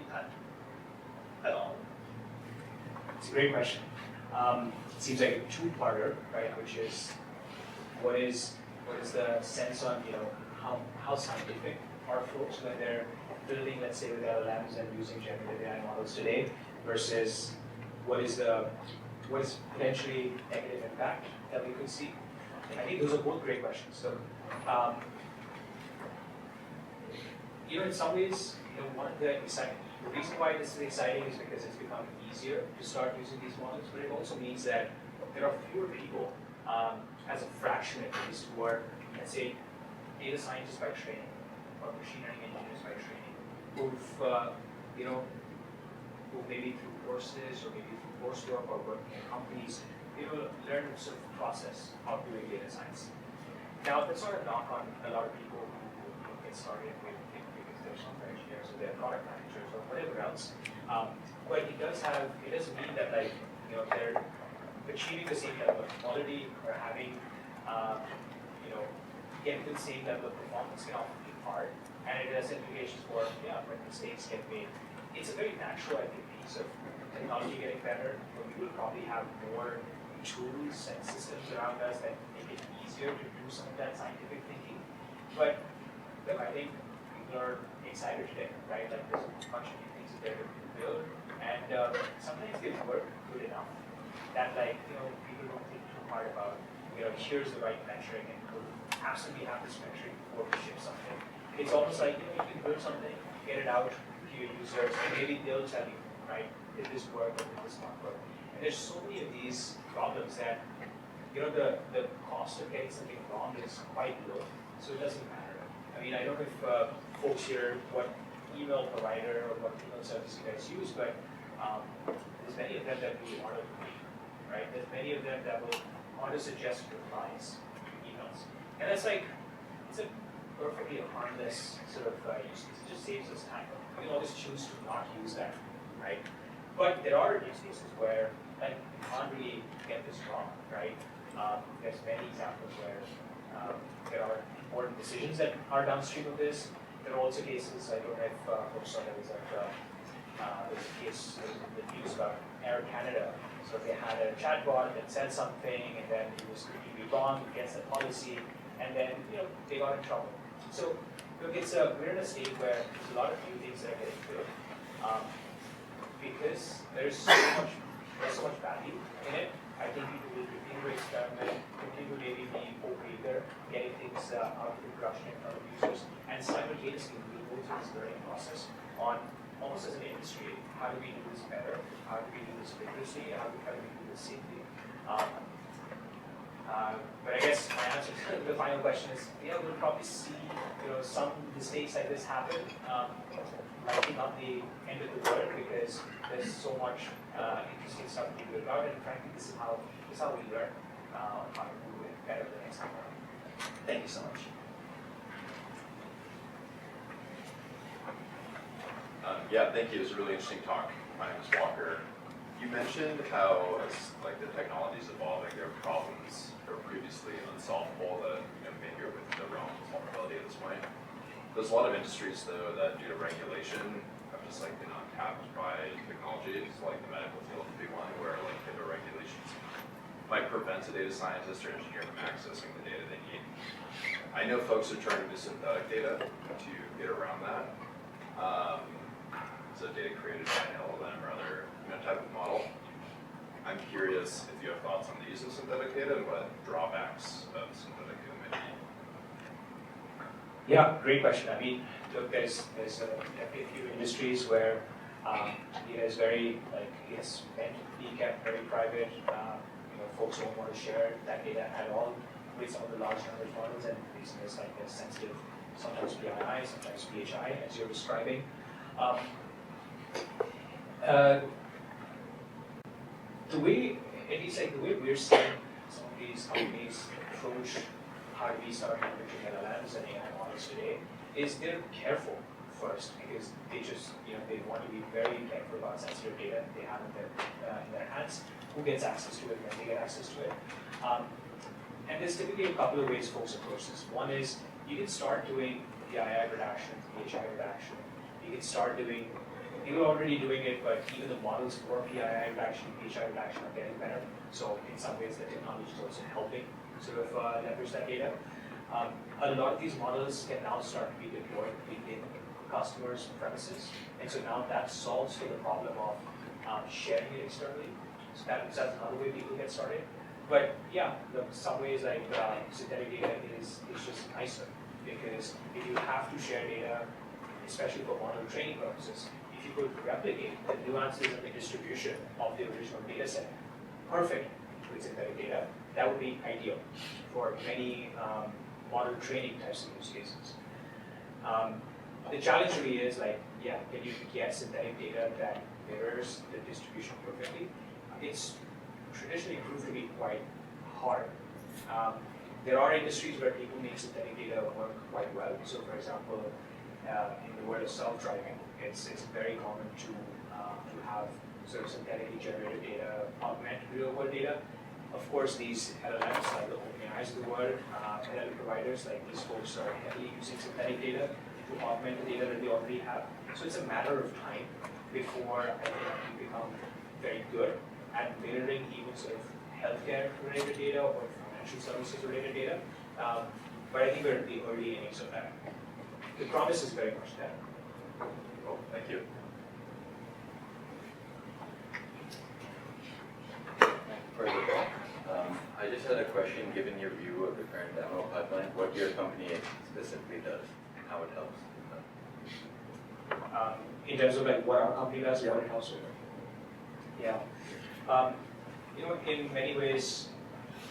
at all? It's a great question. It seems like a two-parter, right? Which is what is the sense on how scientific are folks when they're building, let's say, with LLMs and using generative AI models today, versus what is potentially negative impact that we could see. I think those are both great questions. So, in some ways, one of the reason why this is exciting is because it's become easier to start using these models, but it also means that there are fewer people, as a fraction at least, who are, let's say, data scientists by training or machine learning engineers by training, who maybe through courses or maybe through coursework or working in companies, learn to sort of process how doing data science. Now, that's not a knock on a lot of people who get started with because they're software engineers or they're product managers or whatever else. But it doesn't mean that they're achieving the same level of quality or having getting to the same level of performance can often be hard, and it has implications for when mistakes get made. It's a very natural, I think, piece of technology getting better, but we will probably have more tools and systems around us that make it easier to do some of that scientific thinking. But look, I think people are excited today, right? Like there's a bunch of new things that they're going to build, and sometimes they work good enough that people don't think too hard about here's the right metric and we'll absolutely have this metric before we ship something. It's almost like you can build something, get it out to your users, and maybe they'll tell you, right, did this work or did this not work? And there's so many of these problems that the cost of getting something wrong is quite low, so it doesn't matter. I mean, I don't know if folks here what email provider or what email service you guys use, but there's many of them that do autocomplete, right? There's many of them that will auto-suggest replies to emails, and it's a perfectly harmless sort of use case. It just saves us time. We can always choose to not use that, right? But there are use cases where you can't really get this wrong, right? There's many examples where there are important decisions that are downstream of this. There are also cases, I don't know if folks saw there was a case in the news about Air Canada. So they had a chatbot that said something, and then it was completely wrong against the policy, and then they got in trouble. So look, we're in a state where there's a lot of new things that are getting built. Because there's so much value in it, I think people will continue to experiment, continue to maybe be eager, getting things out of the production in front of users, and simultaneously we will go through this learning process on almost as an industry, how do we do this better, how do we do this rigorously, how do we do this safely. But I guess my answer to the final question is, we'll probably see some mistakes like this happen. Likely not the end of the world because there's so much interesting stuff to do about it. And frankly, this is how we learn how to do it better the next time around. Thank you so much. Thank you. It was a really interesting talk. My name is Walker. You mentioned how, as the technology is evolving, there are problems that were previously unsolvable that maybe are within the realm of solvability at this point. There's a lot of industries, though, that due to regulation have just been untapped by technology. It's like the medical field would be one where HIPAA regulations might prevent a data scientist or engineer from accessing the data they need. I know folks are trying to do synthetic data to get around that. So data created by an LLM or other type of model. I'm curious if you have thoughts on the use of synthetic data and what drawbacks of synthetic data may be. Yeah, great question. I mean, look, there's definitely a few industries where data is very it's meant to be kept very private. Folks don't want to share that data at all with some of the large language models, and these is a sensitive, sometimes PII, sometimes PHI, as you're describing. The way we're seeing some of these companies approach how do we start leveraging LLMs and AI models today is they're careful first because they just, they want to be very careful about sensitive data they have in their hands, who gets access to it, when they get access to it. And there's typically a couple of ways folks approach this. One is you can start doing PII redaction, PHI redaction. You can start doing, people are already doing it, but even the models for PII redaction, PHI redaction are getting better. So in some ways the technology is also helping sort of leverage that data. A lot of these models can now start to be deployed in customers' premises. And so now that solves for the problem of sharing it externally. So that's another way people get started. But yeah, some ways like synthetic data is just nicer because if you have to share data, especially for model training purposes, if you could replicate the nuances of the distribution of the original data set, perfect with synthetic data, that would be ideal for many model training types of use cases. The challenge really is like, can you get synthetic data that mirrors the distribution perfectly? It's traditionally proved to be quite hard. There are industries where people make synthetic data work quite well. So for example, in the world of self-driving, it's very common to have sort of synthetically generated data augment real-world data. Of course, these LLMs, like the OpenAIs of the world, LLM providers, like these folks are heavily using synthetic data to augment the data that they already have. So it's a matter of time before I think you become very good at mirroring even sort of healthcare-related data or financial services-related data. But I think we're in the early innings of that. The promise is very much there. Cool, thank you. I just had a question, given your view of the current demo pipeline, what your company specifically does, and how it helps. In terms of like what our company does, what it helps with. Yeah. In many ways,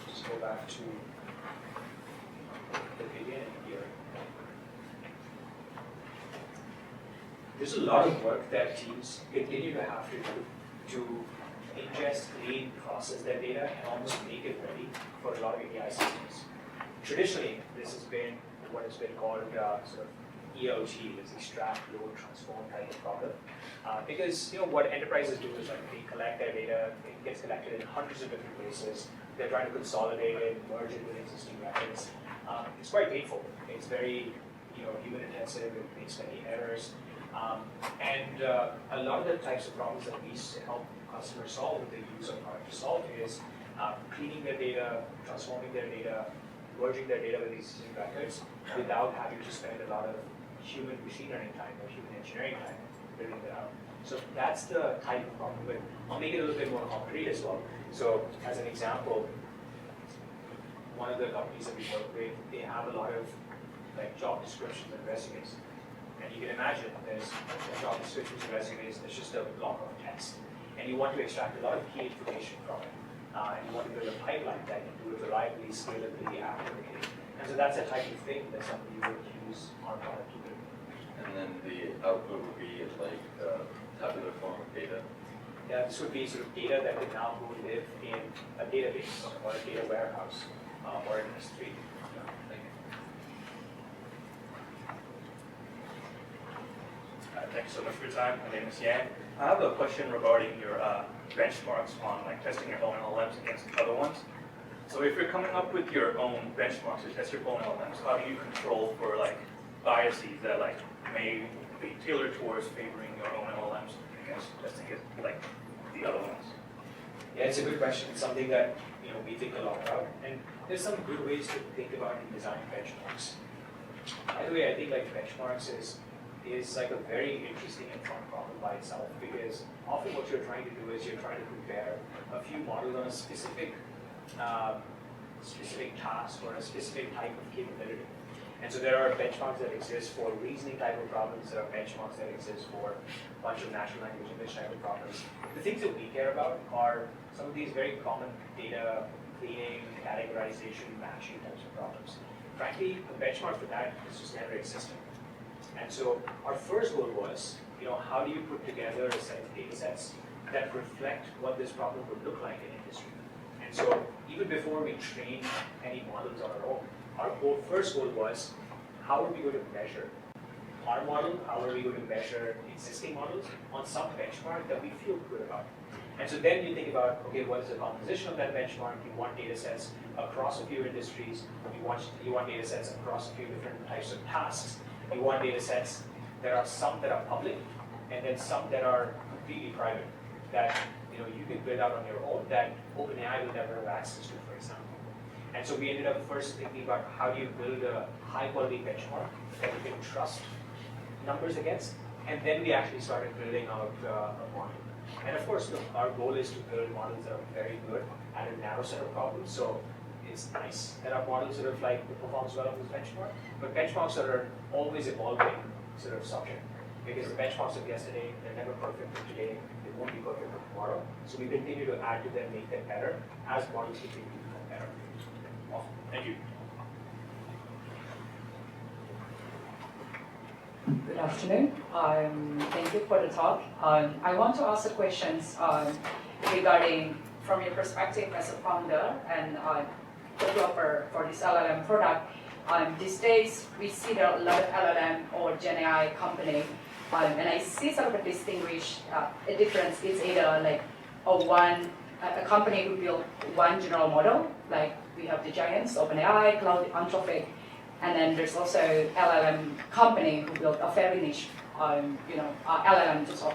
just go back to the beginning here. There's a lot of work that teams continue to have to do to ingest, clean, process their data, and almost make it ready for a lot of AI systems. Traditionally, this has been what has been called sort of ELT, is extract, load, transform type of problem. Because what enterprises do is like they collect their data, it gets collected in hundreds of different places. They're trying to consolidate it, merge it with existing records. It's quite painful. It's very human intensive. It makes many errors. And a lot of the types of problems that we help customers solve with the use of product to solve is cleaning their data, transforming their data, merging their data with existing records without having to spend a lot of human machine learning time or human engineering time building that out. So that's the type of problem, but I'll make it a little bit more concrete as well. So as an example, one of the companies that we work with, they have a lot of like job descriptions and resumes. And you can imagine there's job descriptions and resumes, there's just a block of text. And you want to extract a lot of key information from it. And you want to build a pipeline that can do it reliably, scalably, accurately. And so that's a type of thing that somebody would use our product to do. And then the output would be like tabular form of data. Yeah, this would be sort of data that would now go live in a database or a data warehouse or an S3. Thanks so much for your time. My name is Yang. I have a question regarding your benchmarks on like testing your own LLMs against other ones. So if you're coming up with your own benchmarks to test your own LLMs, how do you control for like biases that like may be tailored towards favoring your own LLMs against testing it like the other ones? Yeah, it's a good question. It's something that we think a lot about, and there's some good ways to think about and design benchmarks. By the way, I think like benchmarks is like a very interesting and fun problem by itself, because often what you're trying to do is you're trying to compare a few models on a specific task or a specific type of capability. And so there are benchmarks that exist for reasoning type of problems. There are benchmarks that exist for a bunch of natural language English type of problems. The things that we care about are some of these very common data cleaning, categorization, matching types of problems. Frankly, the benchmark for that is just never existed. And so our first goal was, how do you put together a set of data sets that reflect what this problem would look like in industry? And so even before we trained any models on our own, our first goal was, how are we going to measure our model, how are we going to measure existing models on some benchmark that we feel good about. And so then you think about, okay, what is the composition of that benchmark? You want data sets across a few industries. You want data sets across a few different types of tasks. You want data sets, there are some that are public, and then some that are completely private, that you can build out on your own, that OpenAI will never have access to, for example. And so we ended up first thinking about how do you build a high-quality benchmark that you can trust numbers against, and then we actually started building out a model. And of course, look, our goal is to build models that are very good at a narrow set of problems. So it's nice that our models sort of like performs well on this benchmark, but benchmarks are always evolving sort of subject, because the benchmarks of yesterday, they're never perfect for today, they won't be perfect for tomorrow. So we continue to add to them, make them better as models continue to become better. Awesome. Thank you. Good afternoon. Thank you for the talk. I want to ask a questions regarding, from your perspective as a founder and developer for this LLM product. These days, we see there are a lot of LLM or GenAI company, and I see sort of a difference. It's either like a company who built one general model, like we have the giants, OpenAI, Cloud, Anthropic, and then there's also LLM company who built a very niche, LLM just of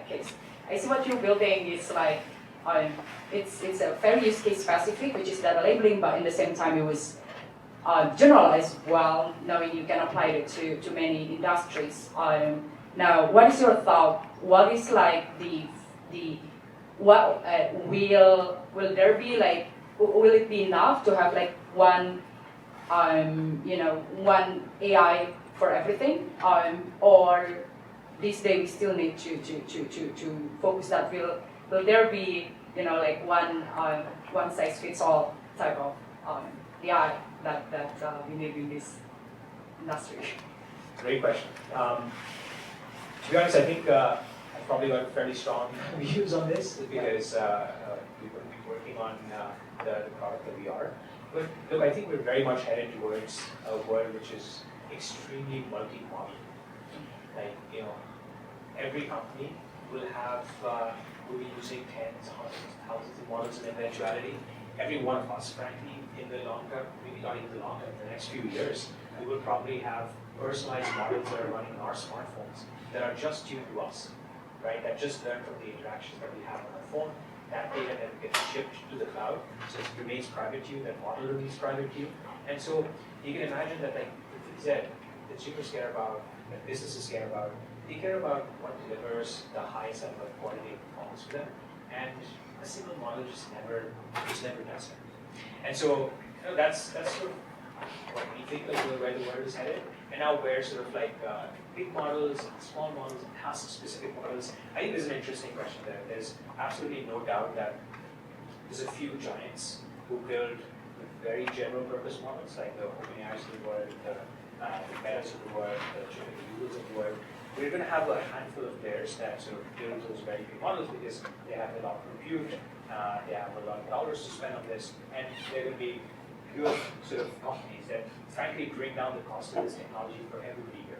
case. I see what you're building is like, it's a very use case specific, which is data labeling, but in the same time it was generalized well, knowing you can apply it to many industries. Now, what is your thought? What is like will there be like, will it be enough to have like one AI for everything, or these days we still need to focus that? Will there be like one size fits all type of AI that we need in this industry? Great question. To be honest, I think I've probably got fairly strong views on this because we've been working on the product that we are. But look, I think we're very much headed towards a world which is extremely multi-model. Like, every company will be using tens, hundreds, thousands of models in eventuality. Every one of us, frankly, in the long term, maybe not even the long term, the next few years, we will probably have personalized models that are running on our smartphones that are just tuned to us, right? That just learn from the interactions that we have on our phone. That data then gets shipped to the cloud, so it remains private to you, that model remains private to you. And so you can imagine that, like the consumers care about, that businesses care about, they care about what delivers the highest level of quality and performance for them. And a single model just never does it. And so that's sort of what we think like where the world is headed. And now where sort of like big models and small models and task-specific models. I think there's an interesting question there. There's absolutely no doubt that there's a few giants who build very general purpose models, like the OpenAIs of the world, the Metas of the world, the Googles of the world. We're going to have a handful of players that sort of build those very big models because they have a lot of compute, they have a lot of dollars to spend on this, and they're going to be good sort of companies that frankly bring down the cost of this technology for everybody here.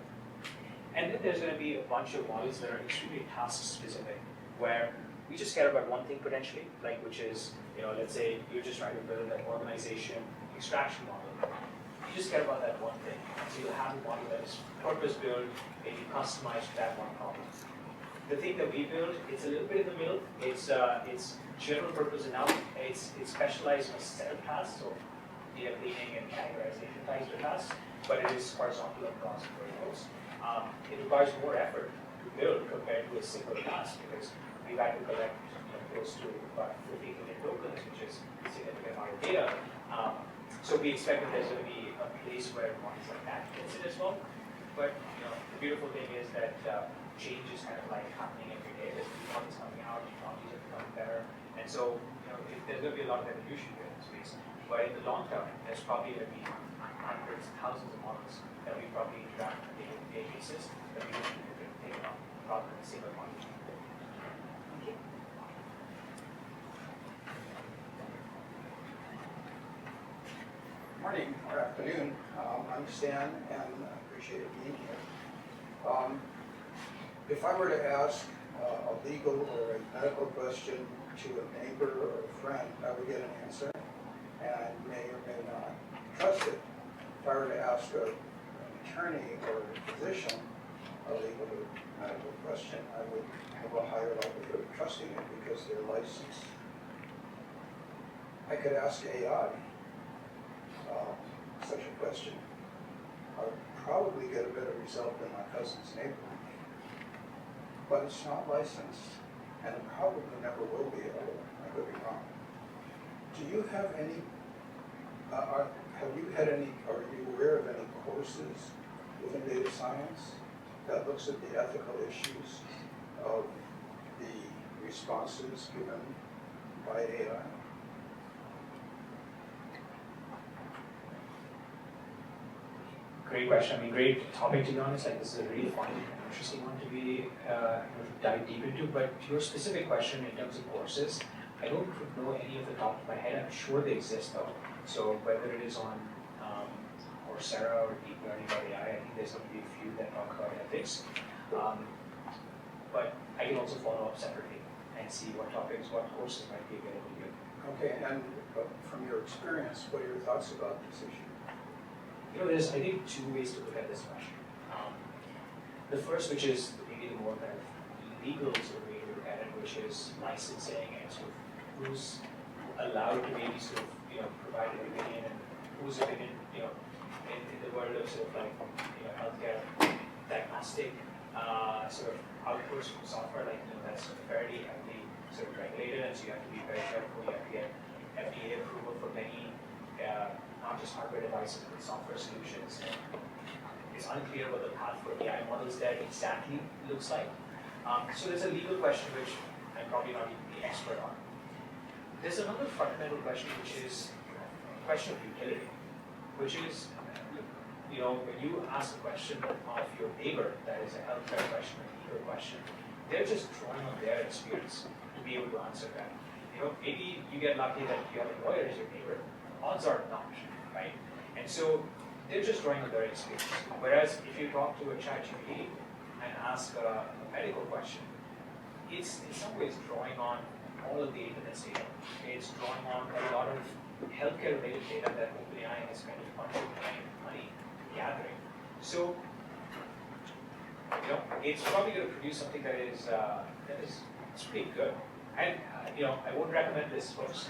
And then there's going to be a bunch of models that are extremely task specific, where we just care about one thing potentially, like which is, let's say you're just trying to build an organization extraction model. You just care about that one thing. So you'll have a model that is purpose-built, maybe customized to that one problem. The thing that we build, it's a little bit in the middle. It's general purpose enough. It's specialized in a set of tasks, so data cleaning and categorization types of tasks, but it is horizontal across verticals. It requires more effort to build compared to a single task because we've had to collect close to about 50 million tokens, which is a significant amount of data. So we expect that there's going to be a place where models like that fits in as well. But the beautiful thing is that change is kind of like happening every day. There's new models coming out, technologies are becoming better, and so there's going to be a lot of evolution here in this space. But in the long term, there's probably going to be hundreds, thousands of models that we probably interact on a day-to-day basis that we don't need to take on rather than a single model. Thank you. Morning or afternoon. I'm Stan and appreciate being here. If I were to ask a legal or a medical question to a neighbor or a friend, I would get an answer, and I may or may not trust it. If I were to ask an attorney or a physician a legal or medical question, I would have a higher likelihood of trusting it because they're licensed. I could ask AI such a question. I would probably get a better result than my cousin's neighbor. But it's not licensed, and it probably never will be. I could be wrong. Do you have any? Have you had any? Are you aware of any courses within data science that looks at the ethical issues of the responses given by AI? Great question. I mean, great topic to be honest. Like, this is a really fun and interesting one to be dive deep into. But to your specific question in terms of courses, I don't know any of the top of my head. I'm sure they exist though. So whether it is on Coursera or deep learning or AI, I think there's going to be a few that talk about ethics. But I can also follow up separately and see what topics, what courses might be available here. Okay, and from your experience, what are your thoughts about this issue? You know, there's, I think, two ways to look at this question. The first, which is maybe the more kind of legal sort of way to look at it, which is licensing and sort of who's allowed to maybe sort of, provide an opinion and whose opinion, in the world of sort of like, healthcare diagnostic sort of outputs from software, like, that's fairly heavily sort of regulated, and so you have to be very careful. You have to get FDA approval for many not just hardware devices, but software solutions. It's unclear what the path for AI models there exactly looks like. So there's a legal question which I'm probably not even the expert on. There's another fundamental question, which is a question of utility, which is, when you ask a question of your neighbor, that is a healthcare question, a legal question, they're just drawing on their experience to be able to answer that. Maybe you get lucky that you have a lawyer as your neighbor. Odds are not, right? And so they're just drawing on their experience. Whereas if you talk to a ChatGPT and ask a medical question, it's in some ways drawing on all of the internet's data. It's drawing on a lot of healthcare-related data that OpenAI has spent a bunch of time and money gathering. So, it's probably going to produce something that is it's pretty good. And I won't recommend this, folks.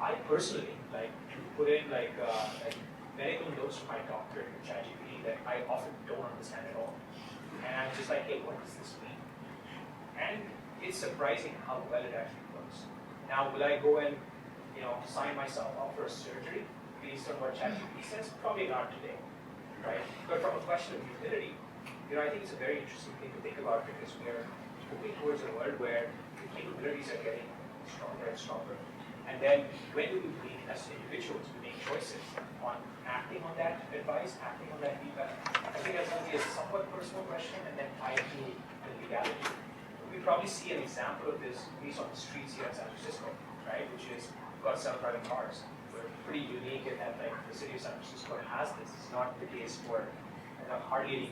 I personally like to put in like medical notes from my doctor in ChatGPT that I often don't understand at all. And I'm just like, hey, what does this mean? And it's surprising how well it actually works. Now, will I go and sign myself up for a surgery based on what ChatGPT says? Probably not today, right? But from a question of utility, I think it's a very interesting thing to think about because we are moving towards a world where the capabilities are getting stronger and stronger. And then when do we make as individuals to make choices on acting on that advice, acting on that feedback? I think that's going to be a somewhat personal question and then tied to the legality. We probably see an example of this based on the streets here in San Francisco, right? Which is we've got self-driving cars. We're pretty unique in that like the city of San Francisco has this. It's not the case for hardly any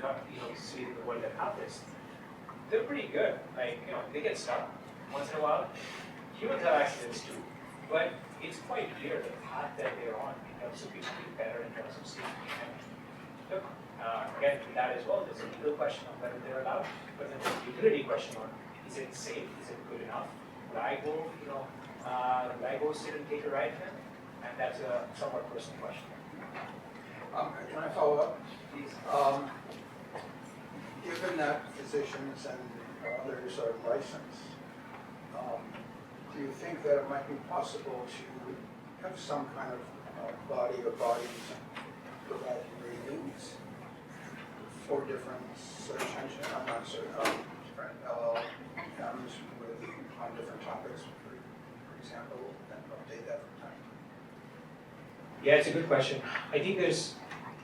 city in the world that have this. They're pretty good. Like, they get stuck once in a while. Humans have accidents too. But it's quite clear the path that they're on in terms of becoming better in terms of safety. And look, again, to that as well, there's a legal question on whether they're allowed, but then there's a utility question on is it safe, is it good enough? Would I go sit and take a ride here? And that's a somewhat personal question. Can I follow up? Please. Given that physicians and others are licensed, do you think that it might be possible to have some kind of body or bodies provide ratings for different search engines? I'm not certain. Different LLMs on different topics, for example, and update that from time. Yeah, it's a good question. I think there's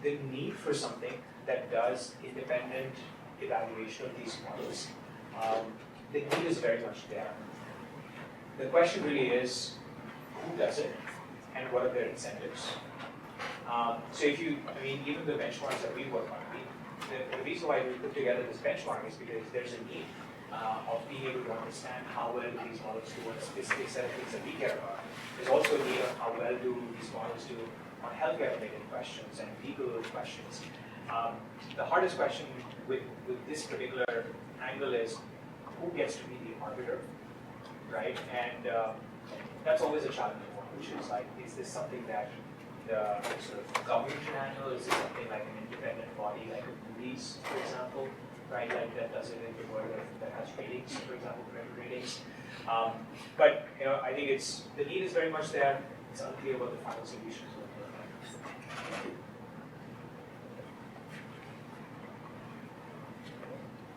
the need for something that does independent evaluation of these models. The need is very much there. The question really is, who does it, and what are their incentives? So if even the benchmarks that we work on, the reason why we put together this benchmark is because there's a need of being able to understand how well do these models do on a specific set of things that we care about. There's also a need of how well do these models do on healthcare-related questions and legal questions. The hardest question with this particular angle is who gets to be the arbiter, right? And that's always a challenging one, which is like, is this something that the sort of government should handle? Is this something like an independent body, like a Moody's, for example, right? Like that does it in the world that has ratings, for example, credit ratings. But you know, I think the need is very much there. It's unclear what the final solutions will look like.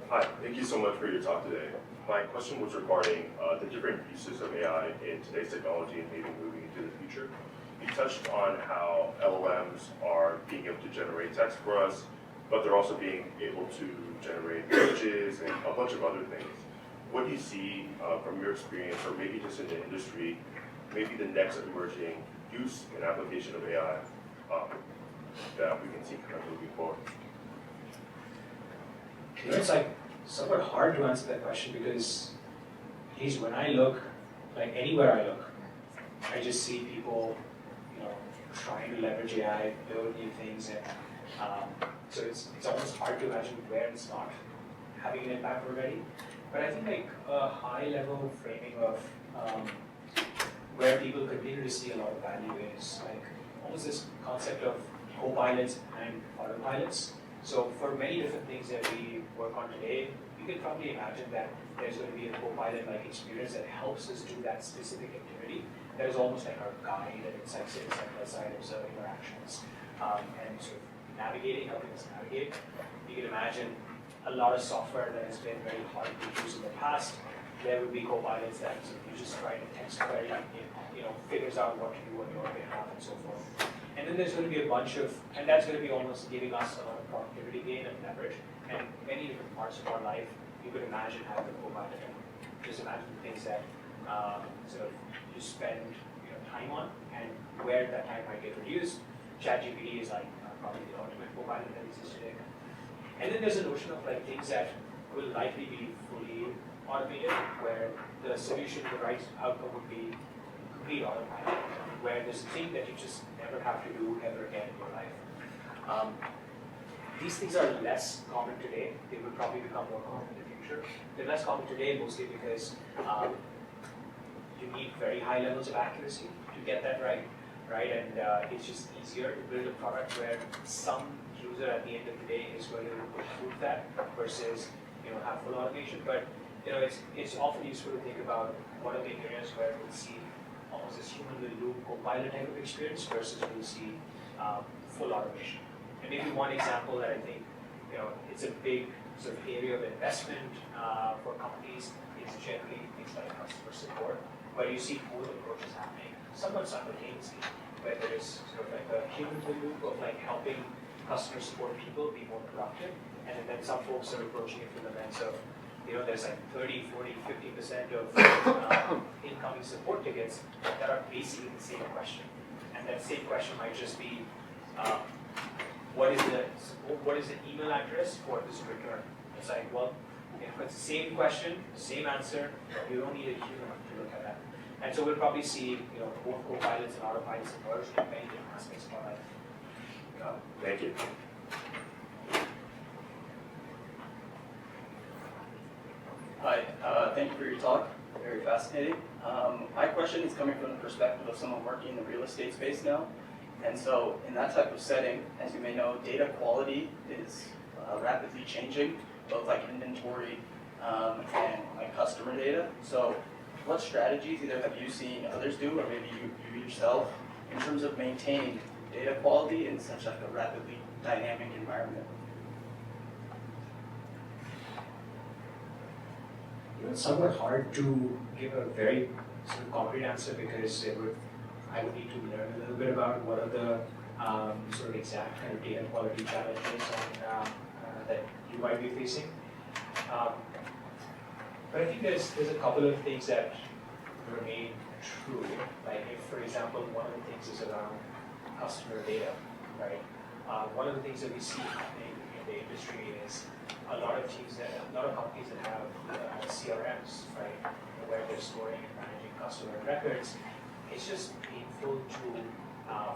Hi, thank you so much for your talk today. My question was regarding the different uses of AI in today's technology and maybe moving into the future. You touched on how LLMs are being able to generate text for us, but they're also being able to generate images and a bunch of other things. What do you see from your experience, or maybe just in the industry, maybe the next emerging use and application of AI that we can see kind of moving forward? You know, it's like somewhat hard to answer that question because, geez, when I look, like anywhere I look, I just see people, you know, trying to leverage AI, build new things, and so it's almost hard to imagine where it's not having an impact already. But I think like a high-level framing of where people continue to see a lot of value is like almost this concept of co-pilots and autopilots. So for many different things that we work on today, you can probably imagine that there's going to be a co-pilot-like experience that helps us do that specific activity. That is almost like our guide and it's like sitting side by side observing our actions and sort of navigating, helping us navigate. You can imagine a lot of software that has been very hard to use in the past. There would be co-pilots that sort of you just write a text query, you know, figures out what to do on your behalf and so forth. And then there's going to be a bunch of, and that's going to be almost giving us a lot of productivity gain and leverage. And many different parts of our life, you could imagine having a co-pilot. Just imagine the things that sort of you spend time on and where that time might get reduced. ChatGPT is like probably the ultimate co-pilot that exists today. And then there's a notion of like things that will likely be fully automated, where the solution, the right outcome would be complete autopilot, where there's a thing that you just never have to do ever again in your life. These things are less common today. They will probably become more common in the future. They're less common today mostly because you need very high levels of accuracy to get that right? And it's just easier to build a product where some user at the end of the day is going to improve that versus have full automation. But it's often useful to think about what are the areas where we'll see almost this human in the loop co-pilot type of experience versus we'll see full automation. And maybe one example that I think it's a big sort of area of investment for companies is generally things like customer support, where you see both approaches happening somewhat simultaneously, where there's sort of like a human in the loop of like helping customer support people be more productive, and then some folks are approaching it from the lens of there's like 30, 40, 50% of incoming support tickets that are basically the same question. And that same question might just be, what is the email address for this return? It's like, well, it's the same question, same answer, but you don't need a human to look at that. And so we'll probably see both co-pilots and autopilots emerge in many different aspects of our life. Thank you. Hi, thank you for your talk. Very fascinating. My question is coming from the perspective of someone working in the real estate space now. And so in that type of setting, as you may know, data quality is rapidly changing, both like inventory and like customer data. So what strategies either have you seen others do, or maybe you yourself, in terms of maintaining data quality in such like a rapidly dynamic environment? It's somewhat hard to give a very sort of concrete answer because I would need to learn a little bit about what are the sort of exact kind of data quality challenges that you might be facing. But I think there's a couple of things that remain true. Like if, for example, one of the things is around customer data, right? One of the things that we see happening in the industry is a lot of companies that have CRMs, right, where they're storing and managing customer records. It's just painful to,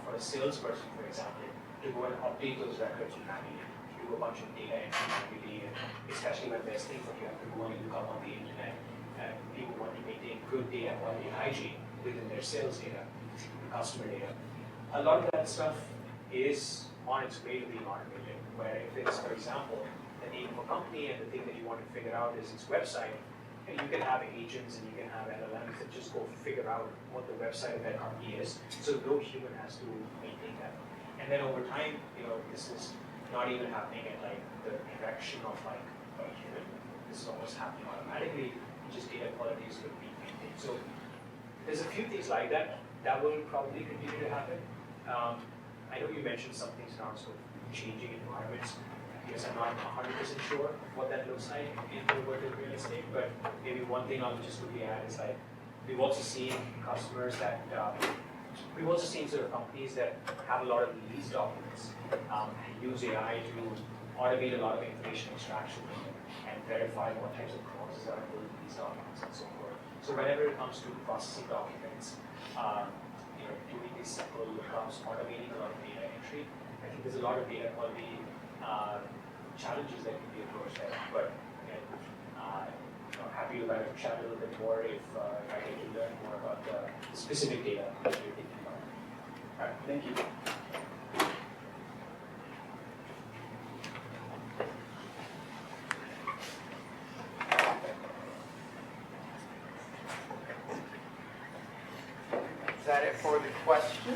for a salesperson, for example, to go and update those records manually, do a bunch of data entry manually, and especially when there's things that you have to go and look up on the internet. People want to maintain good data quality hygiene within their sales data, customer data. A lot of that stuff is on its way to being automated, where if it's, for example, the name of a company and the thing that you want to figure out is its website, and you can have agents and you can have LLMs that just go figure out what the website of that company is, so no human has to maintain that. And then over time, this is not even happening at like the direction of like a human. This is almost happening automatically. Just data quality is going to be maintained. So there's a few things like that will probably continue to happen. I know you mentioned some things around sort of changing environments. Because I'm not 100% sure what that looks like in the world of real estate, but maybe one thing I'll just quickly add is like we've also seen customers that we've also seen sort of companies that have a lot of lease documents and use AI to automate a lot of information extraction and verify what types of clauses are included in these documents and so forth. So whenever it comes to processing documents, doing these simple lookups, automating a lot of data entry, I think there's a lot of data quality challenges that can be approached there. But again, happy to kind of chat a little bit more if I get to learn more about the specific data that you're thinking about. All right, thank you. Is that it for the question?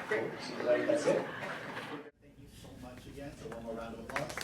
Great. Seems like that's it. Thank you so much again. So one more round of applause.